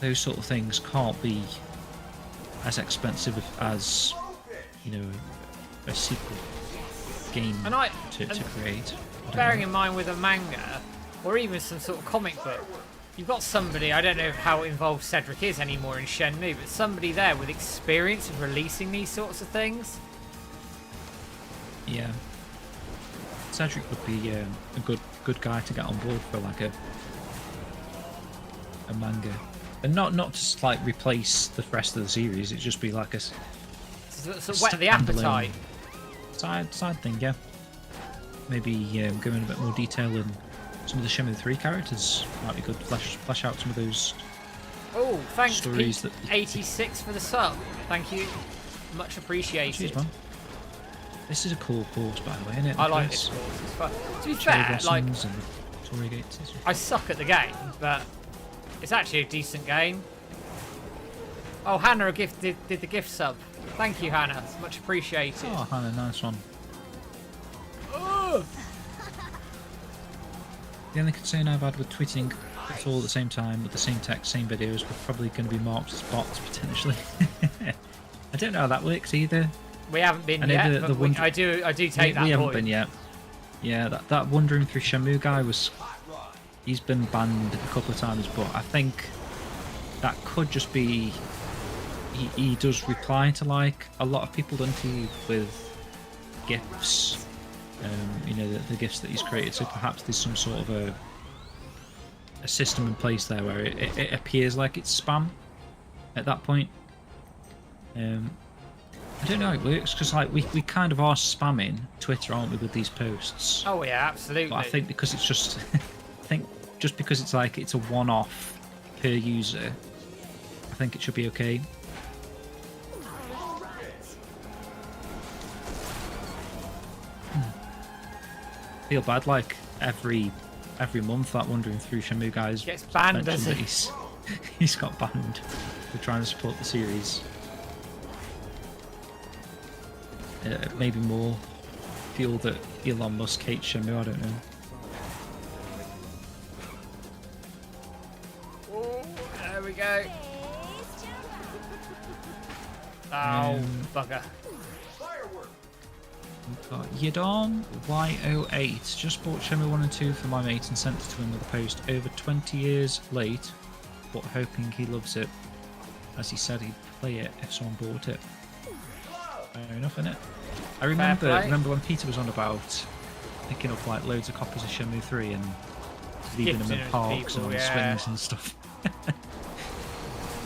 those sort of things can't be as expensive as a sequel game to create. Bearing in mind with a manga or even some sort of comic book, you've got somebody, I don't know how involved Cedric is anymore in Shenmue, but somebody there with experience of releasing these sorts of things. Yeah. Cedric would be a good guy to get on board for like a manga. And not just like replace the rest of the series, it'd just be like a So whet the appetite. side thing, yeah. Maybe go in a bit more detail in some of the Shenmue 3 characters. Might be good. Flesh out some of those. Oh, thanks, stories Pete. 86 for the sub. Thank you. Much appreciated. Jeez, man. This is a cool course, by the way, isn't it? I like this course. It's fun. To be fair, like, Torii Gates. I suck at the game, but it's actually a decent game. Oh, Hannah did the gift sub. Thank you, Hannah. It's much appreciated. Oh, Hannah, nice one. Oh. The only concern I've had with tweeting it's all at the same time with the same text, same videos, we're probably going to be marked as bots potentially. I don't know how that works either. We haven't been yet, but I do take that. We haven't point. been yet. Yeah, that wandering through Shenmue guy he's been banned a couple of times, but I think that could just be he does reply to like a lot of people, doesn't he, with gifts. You know, the gifts that he's created, so perhaps there's some sort of a system in place there where it appears like it's spam at that point. I don't know how it works, because like we kind of are spamming Twitter, aren't we, with these posts? Oh yeah, absolutely. But I think because it's just just because it's like it's a one-off per user, I think it should be okay. Feel bad, like every month that wandering through Shenmue guys gets banned, does he? He's got banned for trying to support the series. Maybe more feel that Elon Musk hates Shenmue, I don't know. Oh, there we go. Oh, bugger. We've got Yadon Y08. Just bought Shenmue 1 and 2 for my mate and sent it to him with a post. Over 20 years late, but hoping he loves it, as he said he'd play it if someone bought it. Fair enough, innit? I remember when Peter was on about picking up like loads of copies of Shenmue 3 and leaving them in parks and on swings and stuff.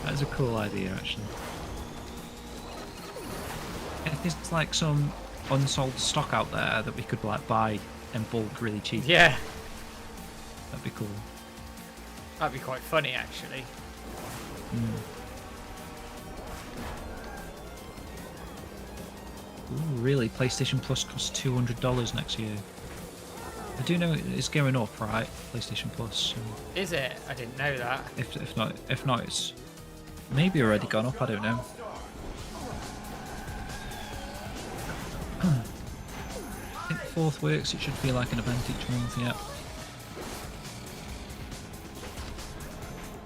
That's a cool idea, actually. If there's like some unsold stock out there that we could like buy in bulk really cheap, yeah, that'd be cool. That'd be quite funny, actually. Ooh, really? PlayStation Plus costs $200 next year. I do know it's going up, right? PlayStation Plus. So is it? I didn't know that. If not, it's maybe already gone up. I don't know. I think the 4th works. It should be like an event each month. Yeah.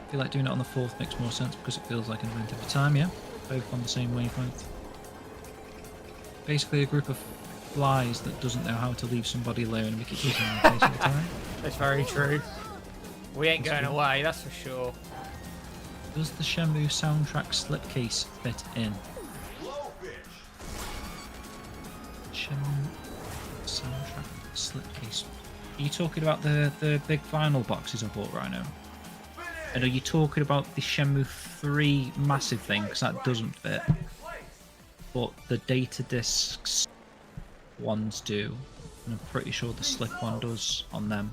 I feel like doing it on the 4th makes more sense because it feels like an event every time. Yeah, both on the same wavelength. Basically, a group of flies that doesn't know how to leave somebody alone and we keep using them all the time. That's very true. We ain't going away, that's for sure. Does the Shenmue soundtrack slipcase fit in? Shenmue soundtrack slipcase. Are you talking about the big vinyl boxes I bought right now? And are you talking about the Shenmue 3 massive thing? Because that doesn't fit. But the data discs ones do, and I'm pretty sure the slip one does on them.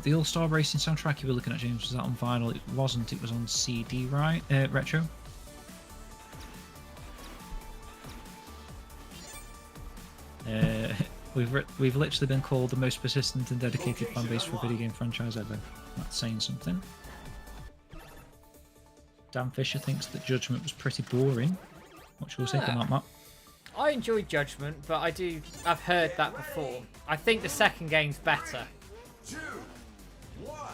The All-Star Racing soundtrack you were looking at, James, was that on vinyl? It wasn't, it was on CD, right? Retro? We've literally been called the most persistent and dedicated fanbase for a video game franchise ever. That's saying something. Dan Fisher thinks that Judgment was pretty boring. What's your take on that, Matt? I enjoyed Judgment, but I've heard that before. I think the second game's better.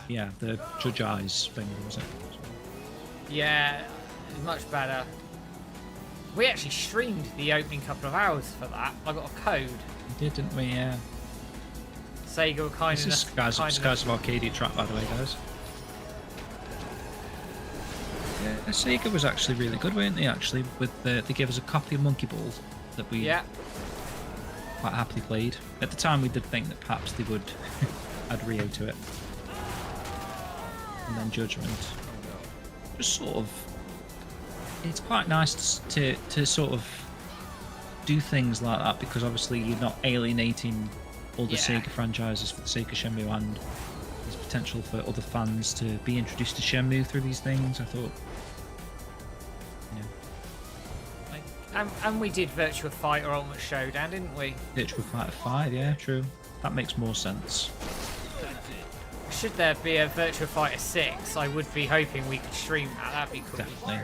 Yeah, the Judge Eyes thing, was it? Yeah, it's much better. We actually streamed the opening couple of hours for that. I got a code. We did, didn't we? Yeah. Sega were kind enough. This is Skies of Arcadia track, by the way, guys. Yeah, Sega was actually really good, weren't they? Actually, with they gave us a copy of Monkey Ball that we quite happily played. At the time, we did think that perhaps they would add Rio to it, and then Judgment. Just sort of it's quite nice to sort of do things like that, because obviously you're not alienating all the Sega franchises for the sake of Shenmue, and there's potential for other fans to be introduced to Shenmue through these things. I thought, and we did Virtua Fighter Ultimate Showdown, didn't we? Virtua Fighter 5, yeah, true. That makes more sense. Should there be a Virtua Fighter 6, I would be hoping we could stream that. That'd be cool. Definitely.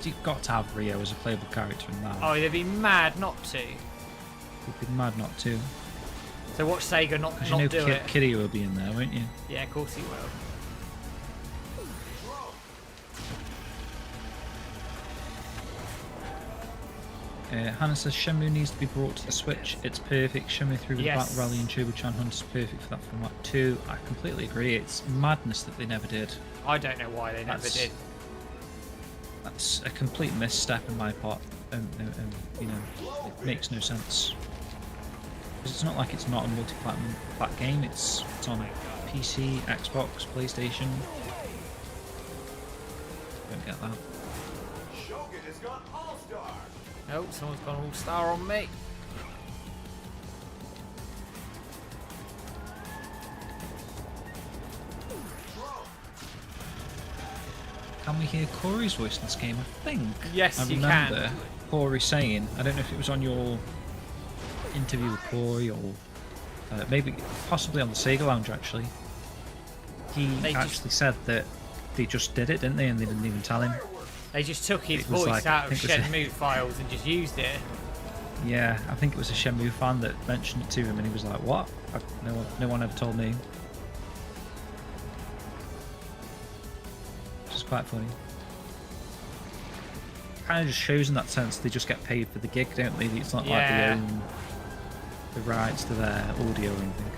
You've got to have Rio as a playable character in that. Oh, they'd be mad not to. You'd be mad not to. So watch Sega not Because you know do it. Kiryu will be in there, won't you? Yeah, of course he will. Hannah says Shenmue needs to be brought to the Switch. It's perfect. Shenmue 3 with Yes. Battle Rally and Turbo-chan Hunt is perfect for that format too. I completely agree. It's madness that they never did. I don't know why they never did. That's a complete misstep in my part. You know, it makes no sense. Because it's not like it's not a multi-platform game. It's on PC, Xbox, PlayStation. Don't get that. Shogun has gone all-star. Oh, someone's gone all-star on me. Can we hear Corey's voice in this game? I think. Yes, I you remember can. Corey saying, I don't know if it was on your interview with Corey or maybe possibly on the Sega Lounge actually. He actually said that they just did it, didn't they? And they didn't even tell him. They just took his It was voice like- out I of think it was Shenmue files and just used it. Yeah, I think it was a Shenmue fan that mentioned it to him, and he was like, "What? No one ever told me." Which is quite funny. Kind of just shows in that sense they just get paid for the gig, don't they? It's not like they own the rights to their audio or anything.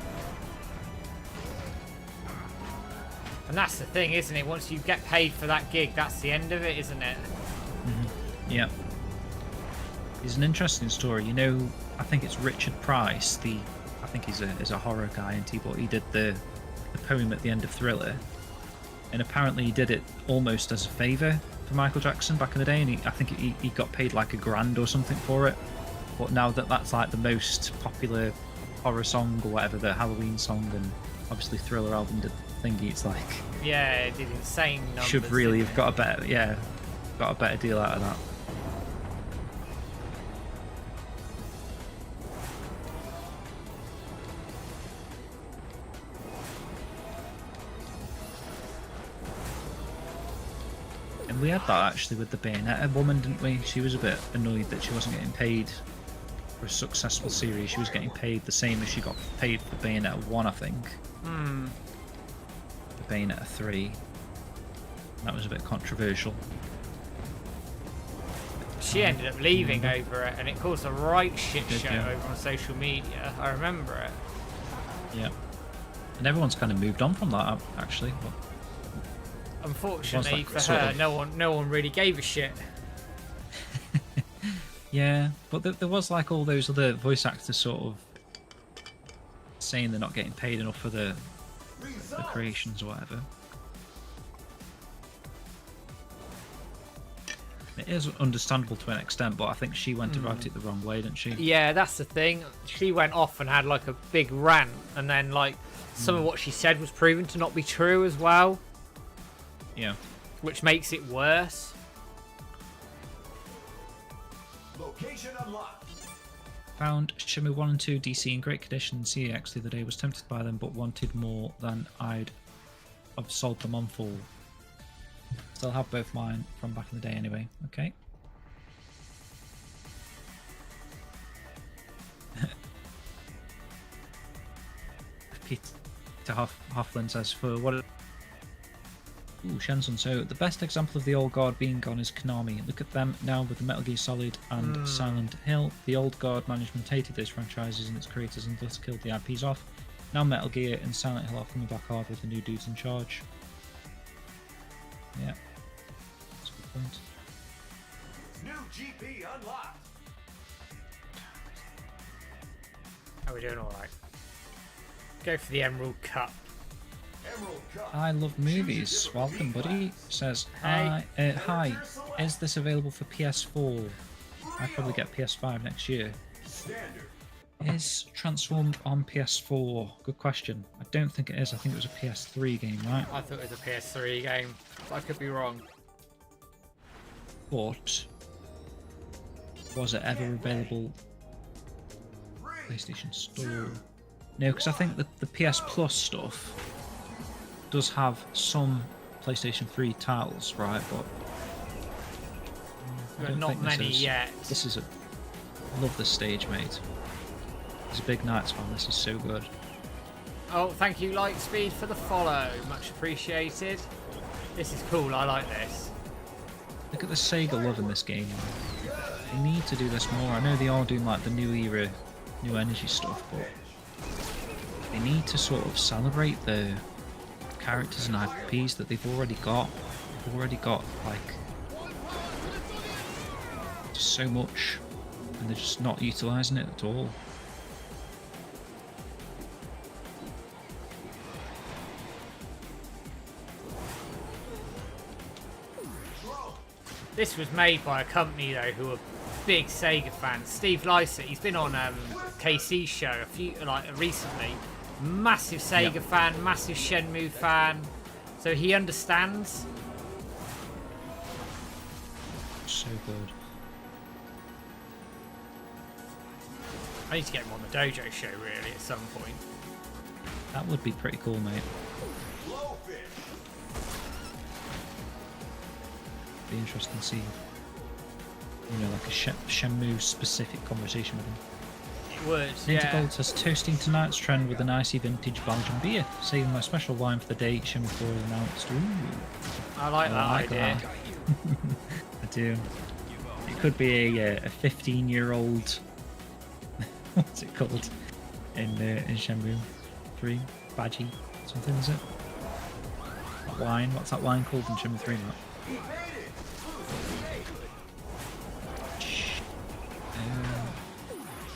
And that's the thing, isn't it? Once you get paid for that gig, that's the end of it, isn't it? Yeah. It's an interesting story. You know, I think it's Richard Price. I think he's a horror guy, and he did the poem at the end of Thriller, and apparently he did it almost as a favour for Michael Jackson back in the day, and I think he got paid like $1,000 or something for it. But now that's like the most popular horror song or whatever, the Halloween song, and obviously Thriller album did the thingy. It's like, Yeah, it did insane numbers. should really didn't have got a better deal out of that. And we had that actually with the Bayonetta woman, didn't we? She was a bit annoyed that she wasn't getting paid for a successful series. She was getting paid the same as she got paid for Bayonetta 1, I think. The Bayonetta 3. That was a bit controversial. She ended up leaving over it, and it caused a right shit Did, show yeah. over on social media. I remember it. Yeah. And everyone's kind of moved on from that, actually. But Unfortunately like for sort her, of- no one really gave a shit. yeah, but there was like all those other voice actors sort of saying they're not getting paid enough for the creations or whatever. It is understandable to an extent, but I think she went about it the wrong way, didn't she? Yeah, that's the thing. She went off and had like a big rant, and then like some of what she said was proven to not be true as well, Yeah. which makes it worse. Location unlocked. Found Shenmue 1 and 2 DC in great condition. CX the other day, was tempted by them, but wanted more than I'd have sold them on full. Still have both mine from back in the day anyway. Okay. Peter Hofflin says, for what... Ooh, Shenson. So, the best example of the old guard being gone is Konami. Look at them now with the Metal Gear Solid and Silent Hill. The old guard management hated those franchises and its creators and thus killed the IPs off. Now Metal Gear and Silent Hill are coming back hard with the new dudes in charge. Yeah. That's a good point. New GP unlocked. How are we doing? All right. Go for the Emerald Cup. Emerald Cup. I love movies. Welcome, buddy. Says, hi, hi. Is this available for PS4? I'll probably get PS5 next year. Standard. Is Transformed on PS4? Good question. I don't think it is. I think it was a PS3 game, right? I thought it was a PS3 game. I could be wrong. But was it ever available PlayStation Store? No, because I think that the PS Plus stuff does have some PlayStation 3 titles, right? But I don't not think this many is. yet. This is a. I love this stage, mate. He's a big Knights fan. This is so good. Oh, thank you, Lightspeed, for the follow. Much appreciated. This is cool. I like this. Look at the Sega love in this game. They need to do this more. I know they are doing like the new era, new energy stuff, but they need to sort of celebrate the characters and IPs that they've already got. They've already got like just so much, and they're just not utilising it at all. This was made by a company though who are big Sega fans. Steve Lycett, he's been on KC's show recently. Massive Sega fan, massive Shenmue fan, so he understands. So good. I need to get him on the Dojo show really at some point. That would be pretty cool, mate. Be interesting to see, you know, like a Shenmue specific conversation with him. It would, Ninja Gold says, toasting tonight's trend with an icy vintage Belgian beer. Saving my special wine for the day Shenmue 4 is announced. Ooh. I like that idea. I do. It could be a 15-year-old. What's it called in Shenmue 3? Badgie, something is it? That wine. What's that wine called in Shenmue 3? Matt?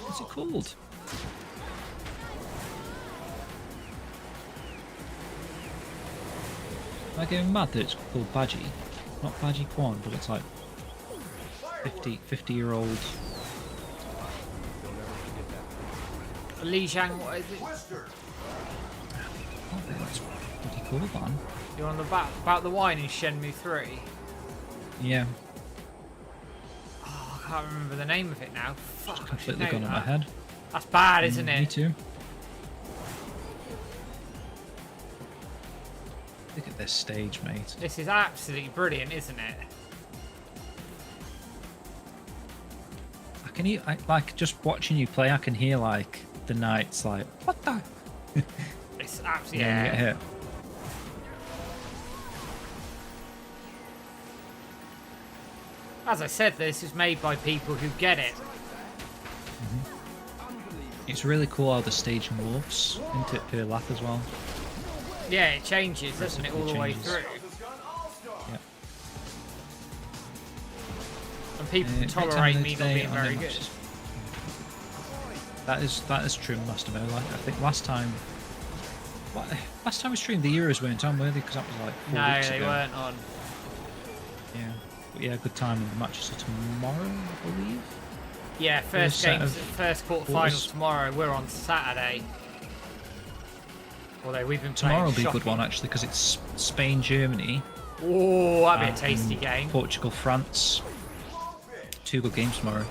What's it called? Am I going mad that it's called Badgie? Not Badgie Quan, but it's like 50-year-old. Li Zhang, what is it? I don't think that's what he called, man. You're on the about the wine in Shenmue 3. Yeah. Oh, I can't remember the name of it now. Fuck, Just completely gone in my head. That's bad, isn't it? Me too. Look at this stage, mate. This is absolutely brilliant, isn't it? I can hear, like, just watching you play, I can hear, like, the knights, like, what the? It's absolutely, Yeah. You get hit. As I said, this is made by people who get it. It's really cool how the stage morphs into it per lap as well. Yeah, it changes, doesn't it, all the way Changes. through? Yeah. And people Great time tolerate of me the not day being on very the good. matches. That is true, Master Mo. Like, I think last time we streamed, the Euros weren't on, were they? Because that was like 4 No, weeks they ago. weren't on. Yeah, but yeah, good time. And the matches are tomorrow, I believe. Yeah, first set games, of first quarterfinals quarters. tomorrow. We're on Saturday. Although we've been Tomorrow will playing be a good one actually because it's Spain, Germany, Oh, that'd be a tasty and game. Portugal, France. 2 good games tomorrow.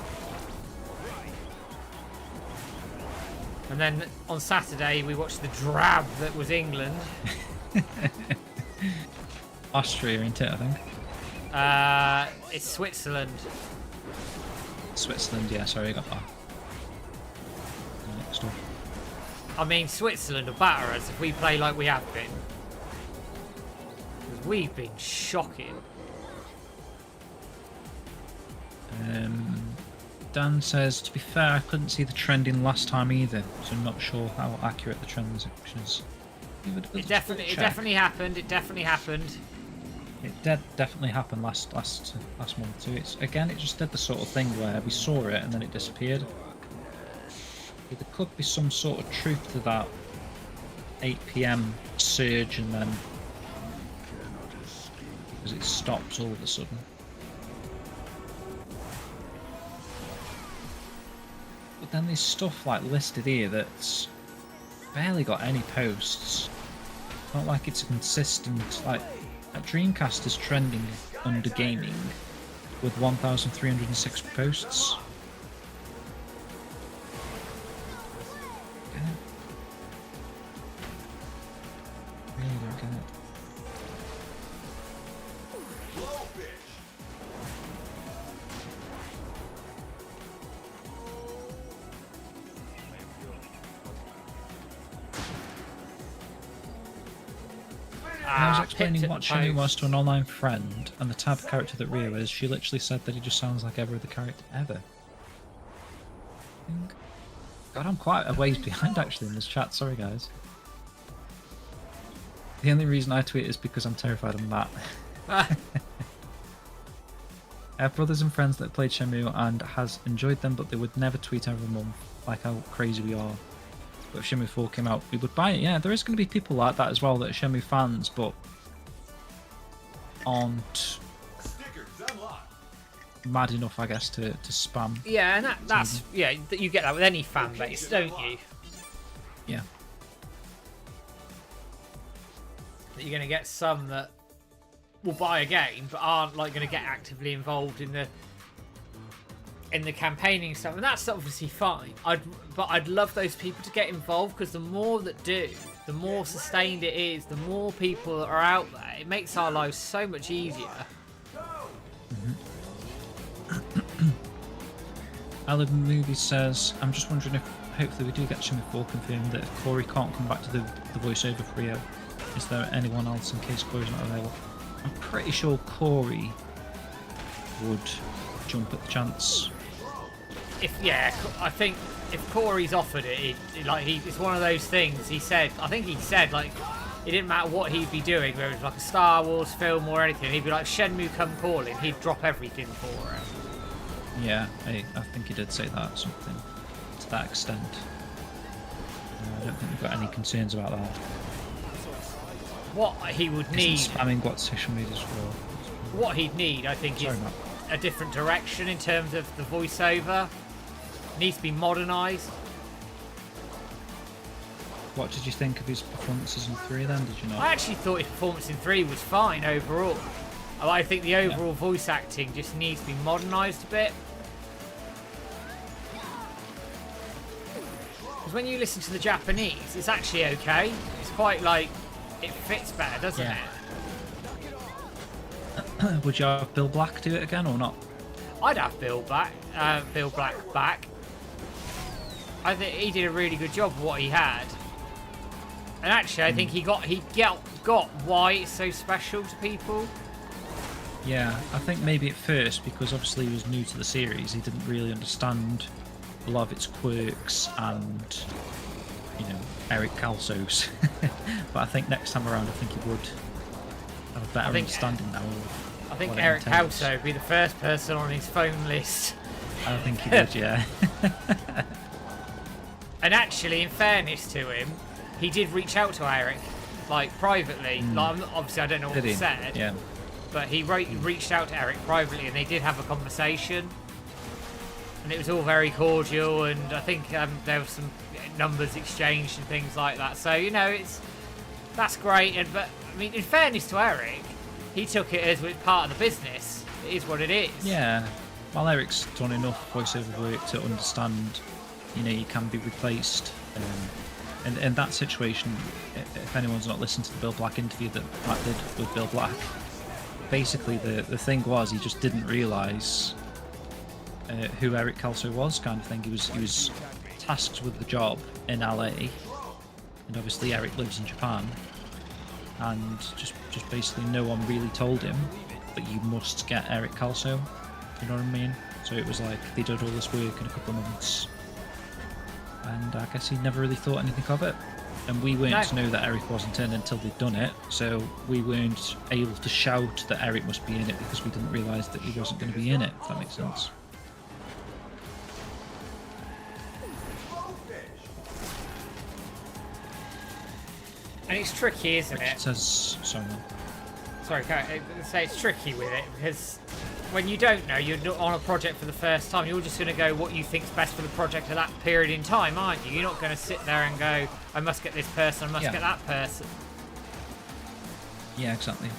And then on Saturday we watched the drab that was England. Austria, isn't it? I think. It's Switzerland. Switzerland, yeah. Sorry, I got that. Next up. I mean, Switzerland will batter us if we play like we have been. Because we've been shocking. Dan says, to be fair, I couldn't see the trending last time either, so I'm not sure how accurate the transaction is. It definitely happened. It definitely happened. It definitely happened last month too. It just did the sort of thing where we saw it and then it disappeared. There could be some sort of truth to that 8 p.m. surge and then because it stops all of a sudden. But then there's stuff like listed here that's barely got any posts. Not like it's a consistent, like Dreamcast is trending under gaming with 1,306 posts. Get it? Really don't get it. When I was explaining what Shenmue was to an online friend, and the type of character that Ryo is, she literally said that he just sounds like every other character ever. God, I'm quite a ways behind actually in this chat, sorry guys. The only reason I tweet is because I'm terrified of Matt. I have brothers and friends that played Shenmue and has enjoyed them, but they would never tweet every month, like how crazy we are. But if Shenmue 4 came out, we would buy it. Yeah, there is going to be people like that as well that are Shenmue fans, but aren't mad enough, I guess, to spam. Yeah, and that's yeah, you get that with any fan base, don't you? Yeah. That you're going to get some that will buy a game but aren't like going to get actively involved in the campaigning stuff, and that's obviously fine. But I'd love those people to get involved, because the more that do, the more sustained it is, the more people that are out there. It makes our lives so much easier. I Live in Movies says, I'm just wondering if hopefully we do get Shenmue 4 confirmed, that if Corey can't come back to the voiceover for Ryo, is there anyone else in case Corey's not available? I'm pretty sure Corey would jump at the chance. I think if Corey's offered it, it's one of those things. I think he said like it didn't matter what he'd be doing, whether it was like a Star Wars film or anything. He'd be like, Shenmue come calling. He'd drop everything for it. Yeah, I think he did say that, something to that extent. I don't think we've got any concerns about that. What he would need, spamming what social media's for. What he'd need, I think, is a different direction in terms of the voiceover. Needs to be modernised. What did you think of his performances in 3 then? Did you not? I actually thought his performance in 3 was fine overall. I think the overall voice acting just needs to be modernised a bit. Because when you listen to the Japanese, it's actually okay. It's quite like, it fits better, doesn't it? Would you have Bill Black do it again or not? I'd have Bill Black back. I think he did a really good job of what he had. And actually, I think he got why it's so special to people. Yeah, I think maybe at first, because obviously he was new to the series, he didn't really understand a lot of its quirks and, you know, Eric Calso's. But I think next time around, I think he would have a better understanding now. I think Eric Calso would be the first person on his phone list. I think he would, yeah. And actually, in fairness to him, he did reach out to Eric, like, privately. Like, obviously, I don't know what he said. Yeah. But he reached out to Eric privately, and they did have a conversation. And it was all very cordial, and I think there was some numbers exchanged and things like that. So, you know, that's great. But, I mean, in fairness to Eric, he took it as part of the business. It is what it is. Yeah. Well, Eric's done enough voiceover work to understand, you know, you can be replaced. And in that situation, if anyone's not listened to the Bill Black interview that Matt did with Bill Black, basically the thing was he just didn't realise who Eric Calso was, kind of thing. He was tasked with the job in LA, and obviously Eric lives in Japan, and just basically no one really told him that you must get Eric Calso. You know what I mean? So it was like they did all this work in a couple of months, and I guess he never really thought anything of it. And we weren't to know that Eric wasn't in until they'd done it, so we weren't able to shout that Eric must be in it because we didn't realise that he wasn't going to be in it, if that makes sense. it's tricky, isn't Richard it? says, sorry, man. Sorry, say it's tricky with it because when you don't know, you're not on a project for the first time. You're just going to go what you think's best for the project at that period in time, aren't you? You're not going to sit there and go, I must get this person, I must get that person. Yeah, exactly.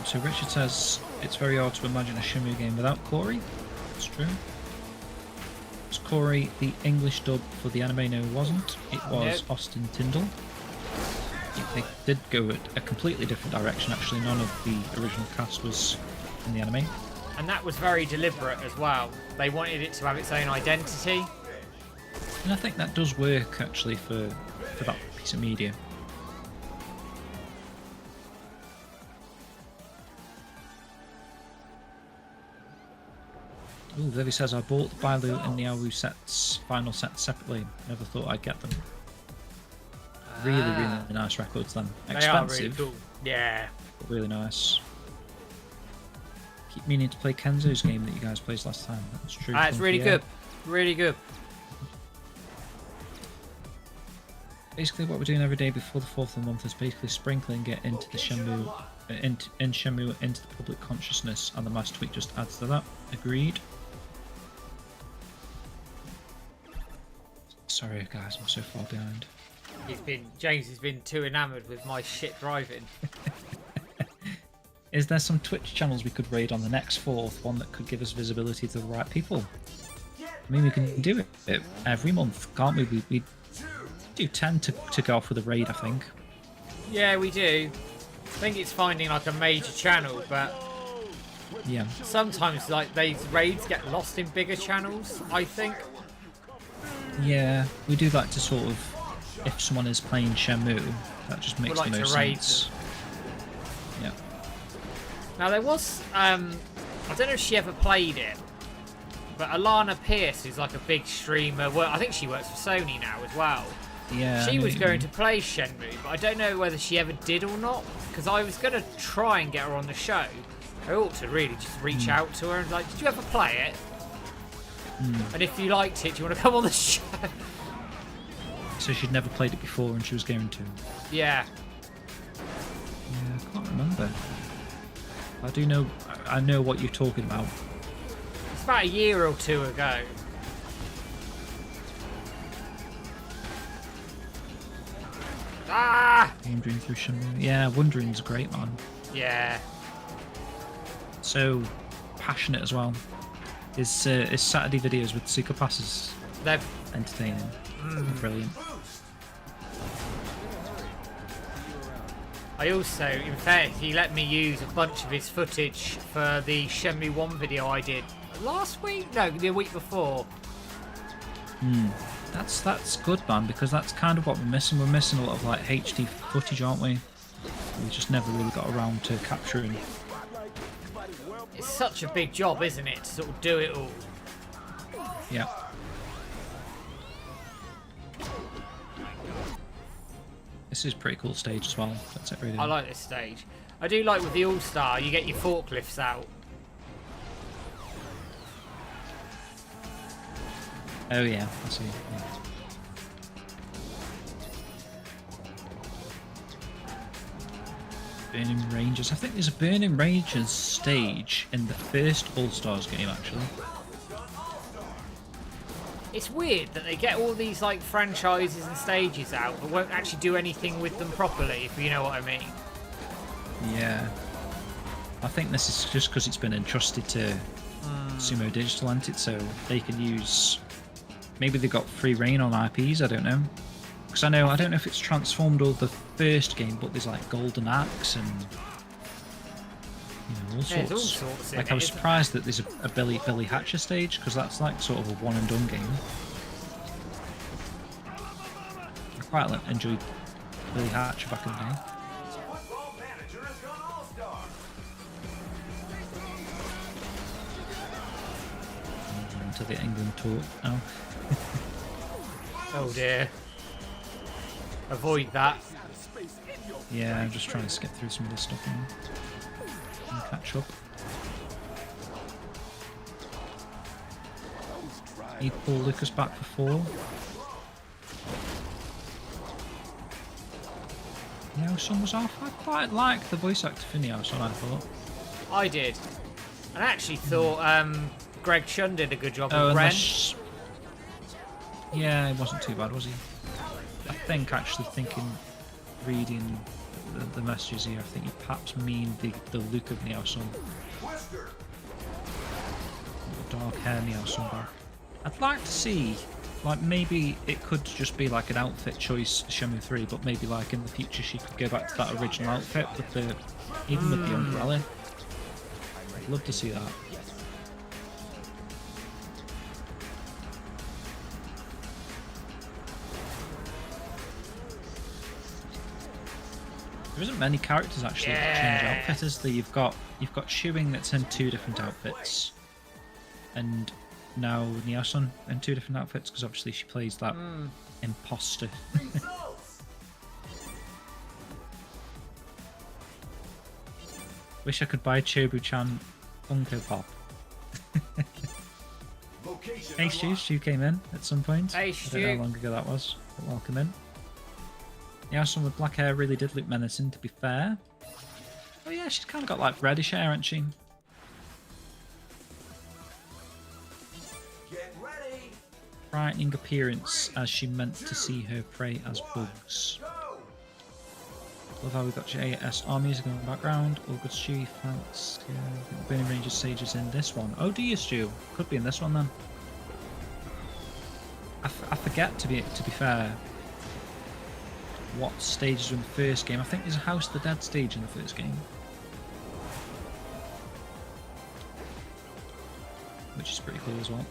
So Richard says it's very hard to imagine a Shenmue game without Corey. It's true. Was Corey the English dub for the anime? No, it wasn't. It was Austin Tyndall. They did go a completely different direction, actually. None of the original cast was in the anime. And that was very deliberate as well. They wanted it to have its own identity. And I think that does work, actually, for that piece of media. Ooh, Vivi says, I bought the Bailu and the Awu sets, final sets separately. Never thought I'd get them. Really, really nice records then. Expensive. They are really cool. Yeah. But really nice. Keep meaning to play Kenzo's game that you guys played last time. That's true. It's really good. Really good. Basically, what we're doing every day before the 4th of the month is basically sprinkling it into the Shenmue, Shenmue into the public consciousness, and the Master Tweak just adds to that. Agreed. Sorry, guys, I'm so far behind. James has been too enamoured with my shit driving. Is there some Twitch channels we could raid on the next 4th? One that could give us visibility to the right people? I mean, we can do it every month, can't we? We do tend to go off with a raid, I think. Yeah, we do. I think it's finding like a major channel, but yeah, sometimes like these raids get lost in bigger channels, I think. Yeah, we do like to sort of, if someone is playing Shenmue, that just makes the most sense. Yeah. Now there was, I don't know if she ever played it, but Alana Pierce, who's like a big streamer, well, I think she works for Sony now as well. Yeah. She was going to play Shenmue, but I don't know whether she ever did or not, because I was going to try and get her on the show. I ought to really just reach out to her and like, did you ever play it? And if you liked it, do you want to come on the show? So she'd never played it before and she was going to? Yeah. Yeah, I can't remember. I know what you're talking about. It's about a year or two ago. Ah! Wandering through Shenmue. Yeah, Wandering's great, man. Yeah. So passionate as well. His Saturday videos with Suka passes. They're entertaining. Brilliant. I also, in fact, he let me use a bunch of his footage for the Shenmue 1 video I did last week? No, the week before. That's good, man, because that's kind of what we're missing. We're missing a lot of like HD footage, aren't we? We just never really got around to capturing. It's such a big job, isn't it, to sort of do it all? Yeah. This is a pretty cool stage as well. That's it, really. I like this stage. I do like with the All-Star, you get your forklifts out. Oh yeah, I see. Yeah. Burning Rangers. I think there's a Burning Rangers stage in the first All-Stars game, actually. It's weird that they get all these like franchises and stages out, but won't actually do anything with them properly, if you know what I mean. Yeah. I think this is just because it's been entrusted to Sumo Digital, hasn't it? So they can use... Maybe they got free reign on IPs, I don't know. Because I don't know if it's transformed all the first game, but there's like Golden Axe and... all sorts. There's all sorts in like it, I was isn't surprised that there's a Billy Hatcher stage, because that's like sort of a one and done game. I quite enjoyed Billy Hatcher back in the day. Football manager has gone all-star. To the England tour now. Oh dear. Avoid that. Yeah, I'm just trying to skip through some of this stuff and catch up. Need Paul Lucas back for 4. Neo-Sun was off. I quite liked the voice actor for Neo-Sun, I thought. I did. And I actually thought Greg Chun did a good job Oh, with Ren. Yeah, it wasn't too bad, was he? I think, actually, reading the messages here, I think you perhaps mean the look of Neo-Sun. The dark hair Neo-Sun back. I'd like to see, like, maybe it could just be like an outfit choice Shenmue 3, but maybe like in the future she could go back to that original outfit with even with the umbrella. I'd love to see that. There isn't many characters actually that change outfit, is there? You've got Shuing that's in 2 different outfits, and now Neo-Sun in 2 different outfits because obviously she plays that imposter. Wish I could buy Chobu-chan Funko Pop. Hey Stu came in at some point. Hey I Stu. don't know how long ago that was, but welcome in. Neo-Sun with black hair really did look menacing, to be fair. Oh yeah, she's kind of got like reddish hair, hasn't she? Get ready. Frightening appearance as she meant to see her prey as bugs. Love how we've got JSR music in the background. All good, Stu. Thanks. Yeah, I think Burning Rangers Sage is in this one. Oh, do you, Stu? Could be in this one then. I forget, to be fair, what stages are in the first game. I think there's a House of the Dead stage in the first game, which is pretty cool as well.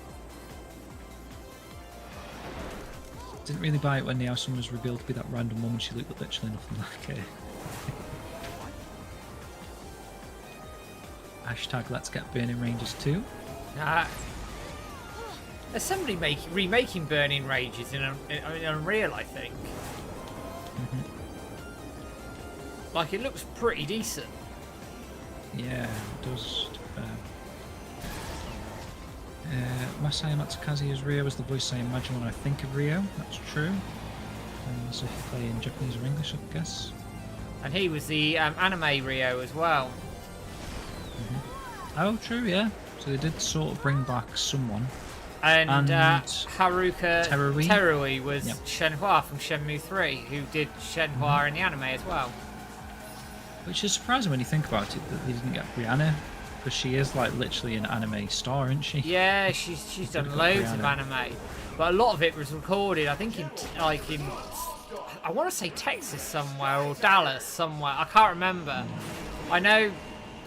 Didn't really buy it when Neo-Sun was revealed to be that random woman. She looked literally nothing like her. Hashtag let's get Burning Rangers 2. There's somebody remaking Burning Rages in Unreal, I think. Like, it looks pretty decent. Yeah, it does. Masaya Matsukaze as Ryo was the voice I imagine when I think of Ryo. That's true. So if you play in Japanese or English, I guess. And he was the anime Rio as well. Oh, true, yeah. So they did sort of bring back someone. And Haruka Terui was Shenhua from Shenmue 3, who did Shenhua in the anime as well. Which is surprising when you think about it, that they didn't get Brianna, because she is like literally an anime star, isn't she? Yeah, she's done loads of anime, but a lot of it was recorded, I think, in I want to say Texas somewhere or Dallas somewhere. I can't remember. I know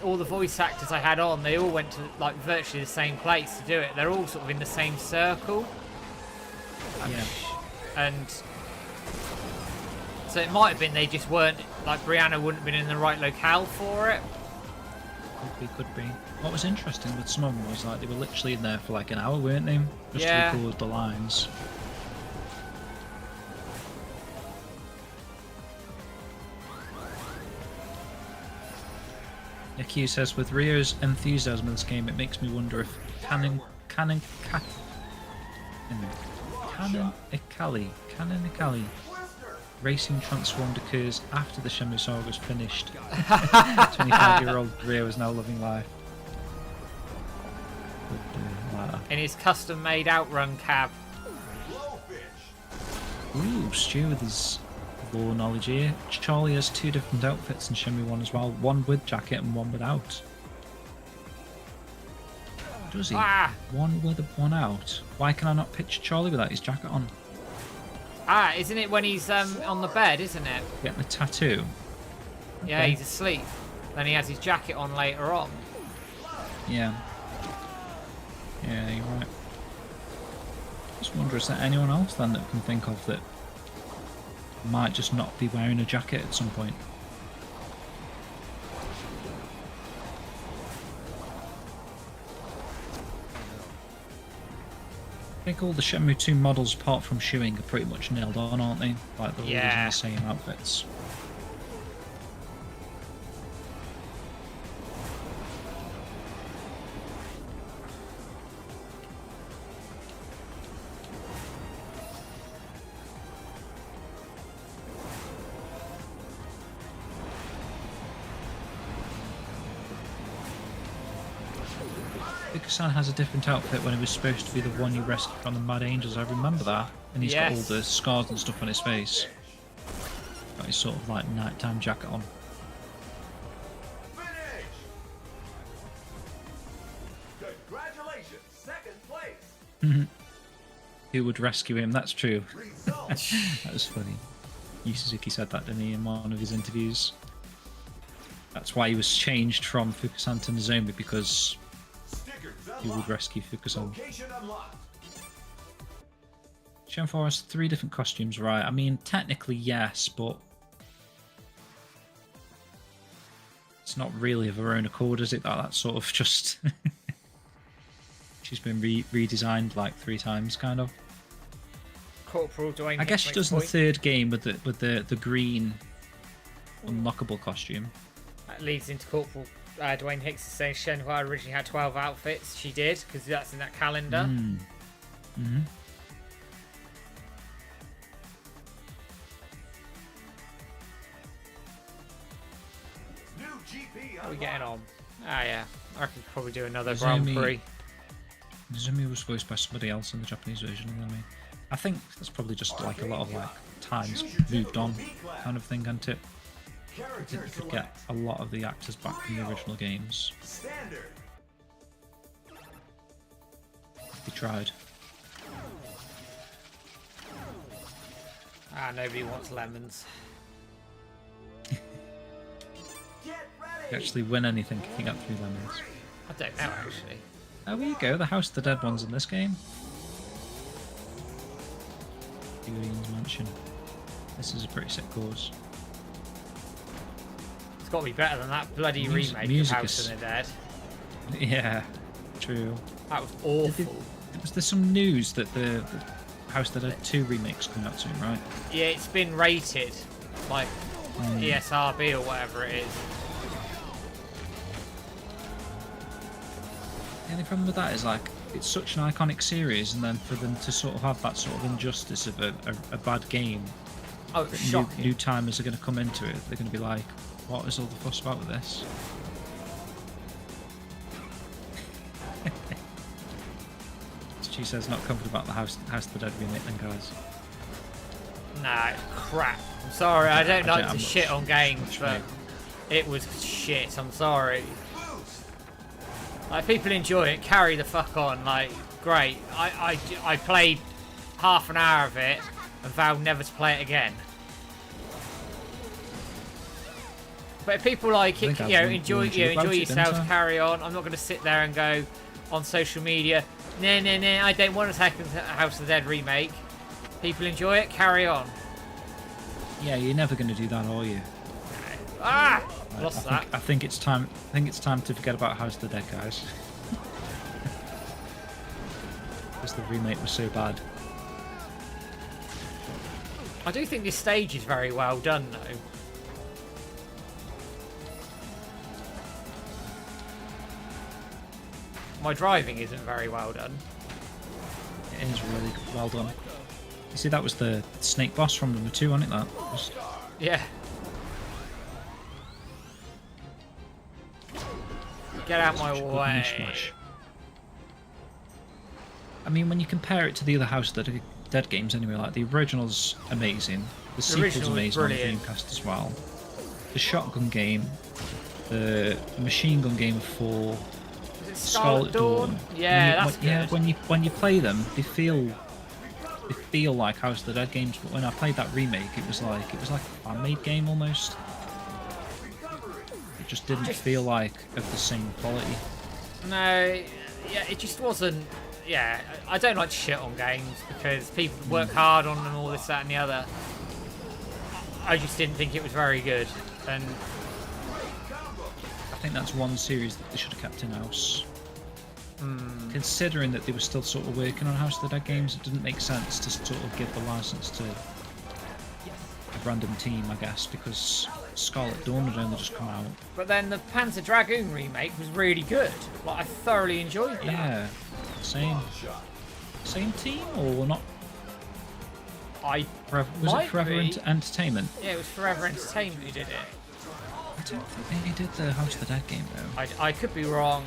all the voice actors I had on, they all went to like virtually the same place to do it. They're all sort of in the same circle. Yeah. And so it might have been they just weren't, like, Brianna wouldn't have been in the right locale for it. Could be. What was interesting with some of them was like they were literally in there for like an hour, weren't they? Just to record the lines. Q says, with Ryo's enthusiasm in this game, it makes me wonder if Canon Ikali racing transformed occurs after the Shenmue saga is finished. 25-year-old Ryo is now loving life. In his custom-made outrun cab. Ooh, Stu with his lore knowledge here. Charlie has 2 different outfits in Shenmue 1 as well. One with jacket and one without. Does he? One with one out. Why can I not picture Charlie without his jacket on? Isn't it when he's on the bed, isn't it? Getting a tattoo. Yeah, he's asleep. Then he has his jacket on later on. Yeah. Yeah, you're right. Just wonder, is there anyone else then that can think of that might just not be wearing a jacket at some point? I think all the Shenmue 2 models apart from Shuing are pretty much nailed on, aren't they? Like they're all using the same outfits. Fukusan has a different outfit when he was supposed to be the one you rescued from the Mad Angels. I remember that. And he's got all the scars and stuff on his face. Got his sort of like nighttime jacket on. Finish! Congratulations, second place. Who would rescue him? That's true. Result. That was funny. Yu Suzuki said that, didn't he, in one of his interviews? That's why he was changed from Fukusan to Nozomi, because Stickers he would unlocked. rescue Fukusan. Location unlocked. Shen 4 has 3 different costumes, right? I mean, technically yes, but it's not really of her own accord, is it? That's sort of just... She's been redesigned like 3 times, kind of. Corporal Dwayne. I guess Hicks she does in the makes a point. 3rd game with the green unlockable costume. That leads into Corporal Dwayne Hicks is saying Shenhua originally had 12 outfits. She did, because that's in that calendar. Mm-hmm. New GP How are we unlocked. getting on? Ah, yeah. I reckon we could probably do another Grand Prix. Nozomi was voiced by somebody else in the Japanese version. I think that's probably just like a lot of like times moved on kind of thing, isn't it? I Character think you could select. get a lot of the actors back from the original games. Standard. They tried. Ah, nobody wants lemons. Get You ready. actually win anything if you get 3 lemons. I don't know, actually. Oh, there you go. The House of the Dead one's in this game. Julian's Mansion. This is a pretty sick course. It's got to be better than that bloody remake of music House is- of the Dead. Yeah, true. That was awful. Was there some news that the House of the Dead 2 remake's coming out soon, right? Yeah, it's been rated. Like, ESRB or whatever it is. The only problem with that is like it's such an iconic series, and then for them to sort of have that sort of injustice of a bad game, Oh, it's that shocking. new timers are going to come into it. They're going to be like, "What is all the fuss about with this?" She says not confident about the House of the Dead remake, then guys. Nah, it's crap. I'm sorry, I don't like I'm to not shit on games, much but mate. it was shit. I'm sorry. Like, people enjoy it, carry the fuck on. Like, great. I played half an hour of it and vowed never to play it again. But if people like it, think you know, I've enjoy warned you about enjoy it, didn't yourselves, I? carry on. I'm not going to sit there and go on social media, nah, I don't want a second House of the Dead remake. People enjoy it, carry on. Yeah, you're never going to do that, are you? Ah! I Lost think, that. I think it's time. I think it's time to forget about House of the Dead, guys. Because the remake was so bad. I do think this stage is very well done, though. My driving isn't very well done. It is really well done. You see, that was the snake boss from number 2, wasn't it? That was, Yeah. Get out my such a good way. mishmash. I mean, when you compare it to the other House of the Dead games, anyway, like the original's amazing, the sequel's original was amazing on the brilliant. Dreamcast as well. The shotgun game, the machine gun game of 4. Is it Scarlet Dawn. Yeah, that's good. Yeah, when you play them, they feel like House of the Dead games. But when I played that remake, it was like a fan-made game almost. It just didn't feel like of the same quality. No, yeah, it just wasn't. Yeah, I don't like to shit on games because people work hard on them, all this, that, and the other. I just didn't think it was very good, and I think that's one series that they should have kept in-house. Considering that they were still sort of working on House of the Dead games, it didn't make sense to sort of give the license to a random team, I guess, because Scarlet Dawn had only just come out. but then the Panzer Dragoon remake was really good. Like, I thoroughly enjoyed that. Yeah, same team or not? I Was Might it Forever be. Entertainment? Yeah, it was Forever Entertainment who did it. I don't think they did the House of the Dead game though. I could be wrong.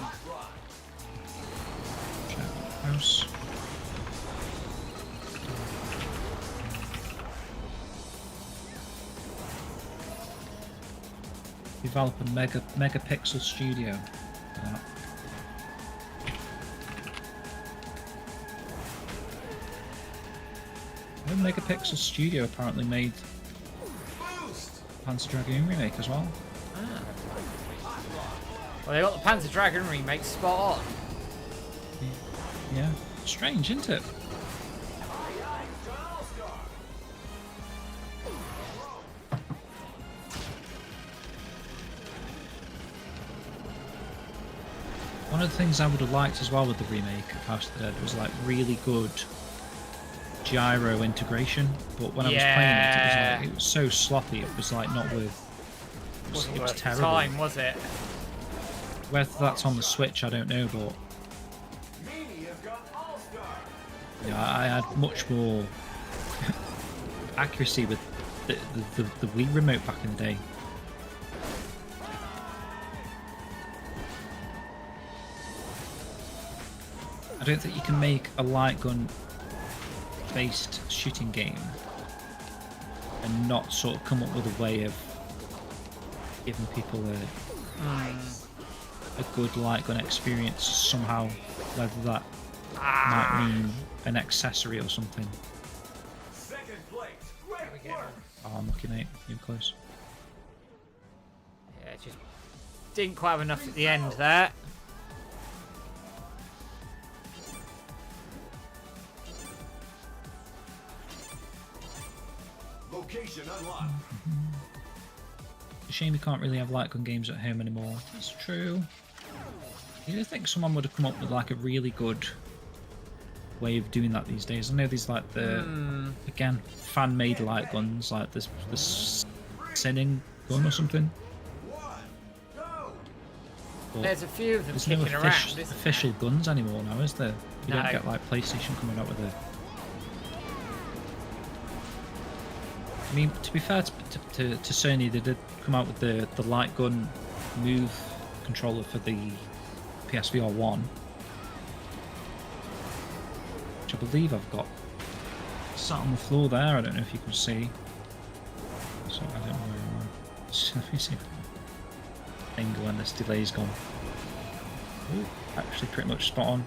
house. Develop a megapixel studio. The Megapixel Studio apparently made Panzer Dragoon remake as well. Ah. Well, they got the Panzer Dragoon remake spot on. Yeah, strange, isn't it? One of the things I would have liked as well with the remake of House of the Dead was like really good gyro integration, but when I was playing it was so sloppy. It was like not worth. It was terrible. Time, was it? Whether that's on the Switch, I don't know, but yeah, I had much more accuracy with the Wii remote back in the day. I don't think you can make a light gun based shooting game and not sort of come up with a way of giving people a good light gun experience somehow, whether that might mean an accessory or something. Second place. Great work. Oh, I'm lucky, mate. You're close. Yeah, just didn't quite have enough at the end there. Location unlocked. It's a shame you can't really have light gun games at home anymore. That's true. You think someone would have come up with like a really good way of doing that these days? I know there's like the again fan-made light guns, like this Sinning gun or something. But there's a few of them there's kicking no around. official guns anymore now, is there? You No. don't get like PlayStation coming out with a. I mean, to be fair to Sony, they did come out with the light gun move controller for the PSVR 1, which I believe I've got sat on the floor there. I don't know if you can see. So I don't know where I am. Let me see. Angle when this delay's gone. Ooh, actually, pretty much spot on.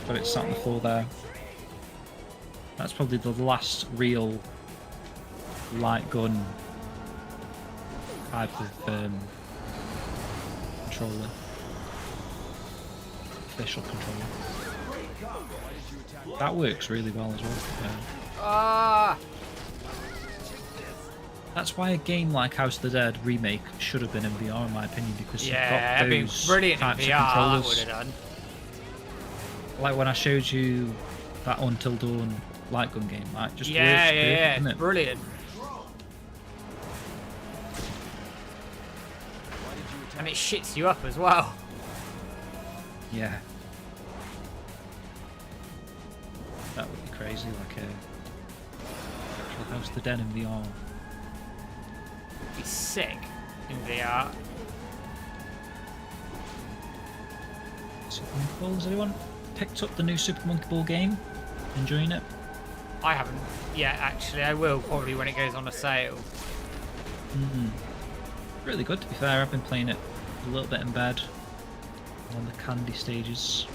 But it's sat on the floor there. That's probably the last real light gun type of controller. Official controller. That works really well as well. Ah! That's why a game like House of the Dead remake should have been in VR, in my opinion, because Yeah, it'd you've been got brilliant those in types of VR. That would controllers. have done. Like when I showed you that Until Dawn light gun game, like just Yeah, works yeah, perfect, doesn't it's it? brilliant. And it shits you up as well. Yeah. That would be crazy, like a actual House of the Dead in VR. It'd be sick in VR. Super Monkey Ball, has anyone picked up the new Super Monkey Ball game? Enjoying it? I haven't yet, actually. I will probably when it goes on a sale. Really good, to be fair. I've been playing it a little bit in bed on the candy stages.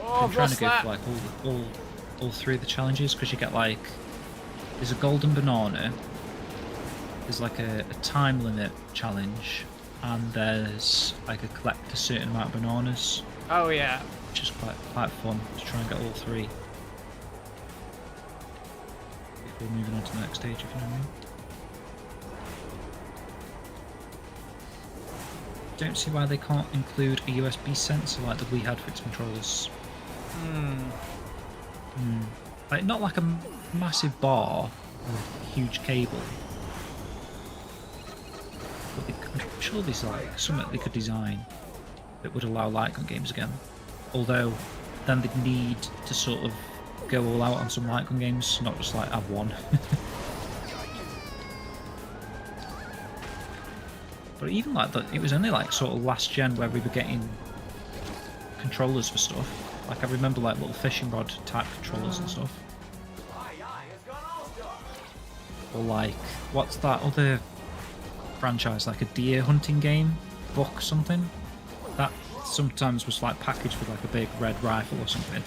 Oh, I'm I've trying to lost go that. for like all three of the challenges, because you get like there's a golden banana, there's like a time limit challenge, and there's like a collect a certain amount of bananas, Oh, yeah. which is quite fun to try and get all three before moving on to the next stage, if you know what I mean. Don't see why they can't include a USB sensor like the Wii had for its controllers. Like not like a massive bar with a huge cable, but I'm sure there's like something they could design that would allow light gun games again. Although then they'd need to sort of go all out on some light gun games, not just like have one. But even like that, it was only like sort of last gen where we were getting controllers for stuff. Like I remember like little fishing rod type controllers and stuff. Or like, what's that other franchise, like a deer hunting game, Buck something? That sometimes was like packaged with like a big red rifle or something.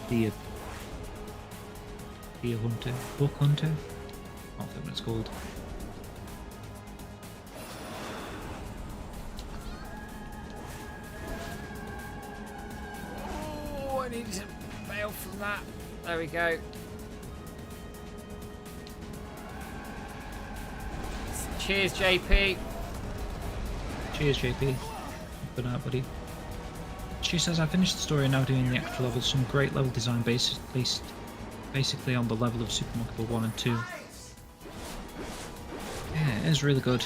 Deer hunter, Buck hunter? I don't think what it's called. Oh, I need to bail from that. There we go. Cheers, JP. Cheers, JP. Good night, buddy. She says, I finished the story and now doing the extra levels. Some great level design based basically on the level of Super Monkey Ball 1 and 2. Yeah, it is really good.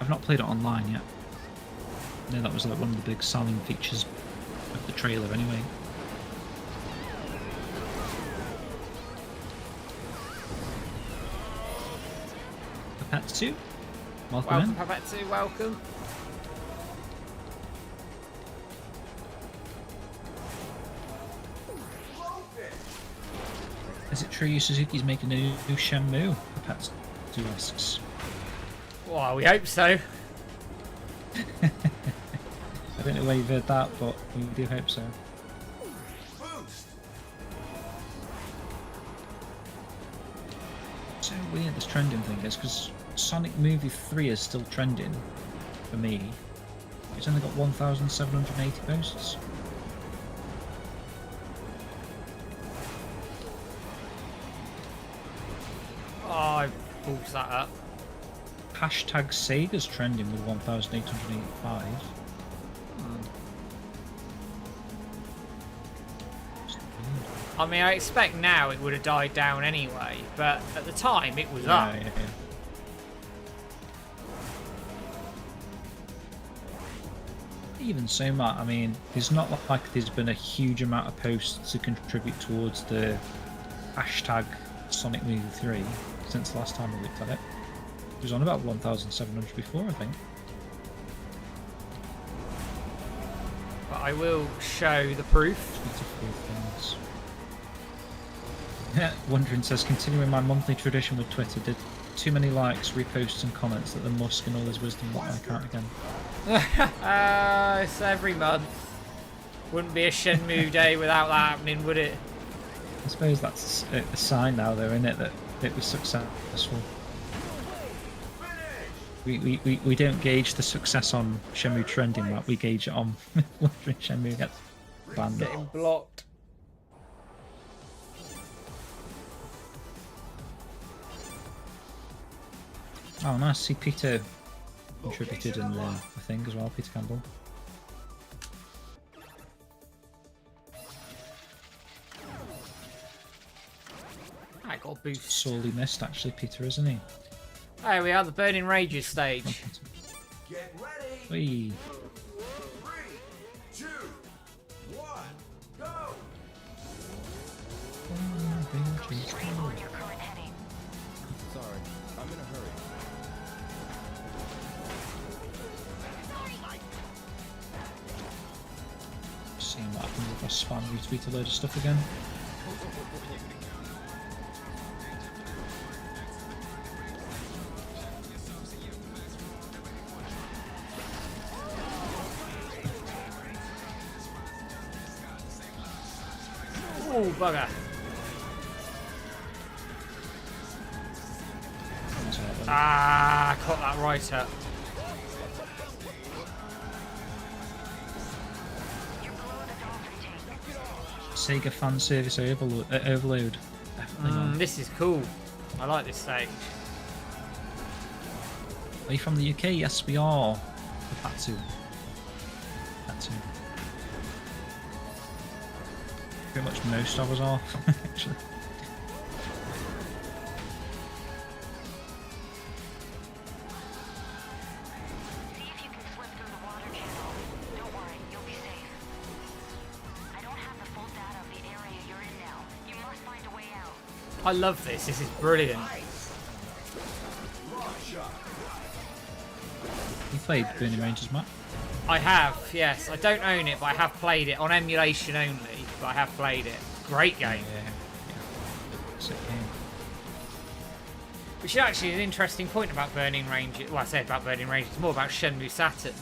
I've not played it online yet. I know that was like one of the big selling features of the trailer anyway. Papatsu, welcome in. Papatsu, welcome. Is it true Yu Suzuki's making a new Shenmue? Papatsu asks. Well, we hope so. I don't know where you've heard that, but we do hope so. So weird this trending thing is, because Sonic Movie 3 is still trending for me. It's only got 1,780 posts. Oh, I balls that up. Hashtag Sega's trending with 1,885. I mean, I expect now it would have died down anyway, but at the time it was up. Yeah. Even so, Matt, I mean, it's not like there's been a huge amount of posts to contribute towards the hashtag Sonic Movie 3 since the last time we looked at it. It was on about 1,700 before, I think. But I will show the proof. Things. Wondering says, continuing my monthly tradition with Twitter, did too many likes, reposts and comments that the Musk and all his wisdom locked my account again. It's every month. Wouldn't be a Shenmue day without that happening, would it? I suppose that's a sign now, though, isn't it, that it was successful. We don't gauge the success on Shenmue trending, Matt. We gauge it on whether Shenmue gets banned. Getting blocked. Oh, nice. See, Peter contributed in the thing as well, Peter Campbell. I got a boost. Sorely missed, actually, Peter, isn't he? There we are, the Burning Rages stage. Get ready. Whee. 3, 2, 1, go. Sorry, I'm in a hurry. Seeing what happens if I spam retweet a load of stuff again. Oh, bugger. Ah, caught that right up. Sega fan service overload. Definitely not. This is cool. I like this stage. Are you from the UK? Yes, we are. Papatsu. Pretty much most of us are, actually. See if you can slip through the water channel. Don't worry, you'll be safe. I don't have the full data of the area you're in now. You must find a way out. I love this. This is brilliant. Wrong shot. played Burning Rangers, Matt? I have, yes. I don't own it, but I have played it on emulation only. But I have played it. Great game. Yeah. Sick game. Which is actually an interesting point about Burning Rangers. Well, I say about Burning Rangers, it's more about Shenmue Saturn.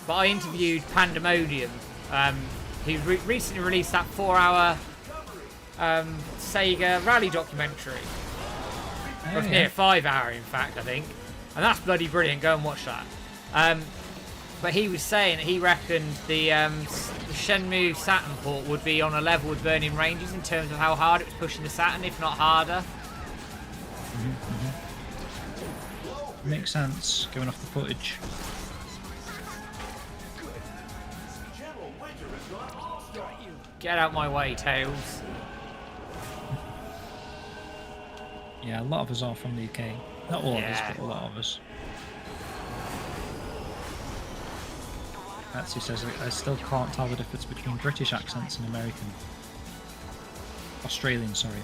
But I interviewed Pandemonium, who recently released that 4-hour Sega rally documentary. Oh, Or, yeah. 5-hour, in fact, I think. And that's bloody brilliant. Go and watch that. But he was saying that he reckoned the Shenmue Saturn port would be on a level with Burning Rangers in terms of how hard it was pushing the Saturn, if not harder. Makes sense, going off the footage. General Winter has gone all-star. Get out my way, Tails. Yeah, a lot of us are from the UK. Not all of us, Yeah. but a lot of us. Patsy says, I still can't tell the difference between British accents and American. Australian, sorry.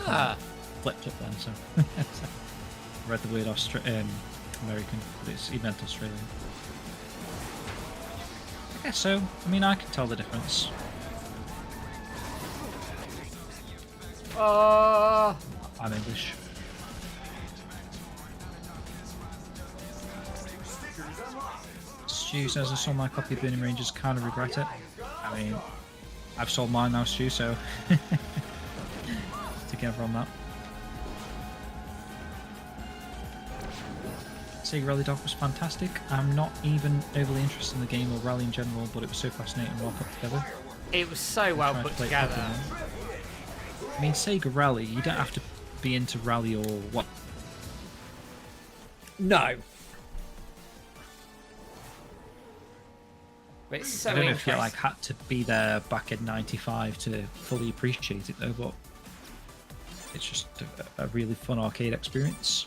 Ah, Flipped up then, so. Read the word American, but he meant Australian. I guess so. I mean, I can tell the difference. oh, I'm English. Stu says I sold my copy of Burning Rangers, kind of regret it. I mean, I've sold mine now, Stu, so together on that. SEGA Rally Dog was fantastic. I'm not even overly interested in the game or rally in general, but it was so fascinating and well put together. it was so well Tried to put play it together. properly. I mean, Sega Rally, you don't have to be into rally or what. No. But it's so I don't know if interesting. you like had to be there back in '95 to fully appreciate it though, but it's just a really fun arcade experience.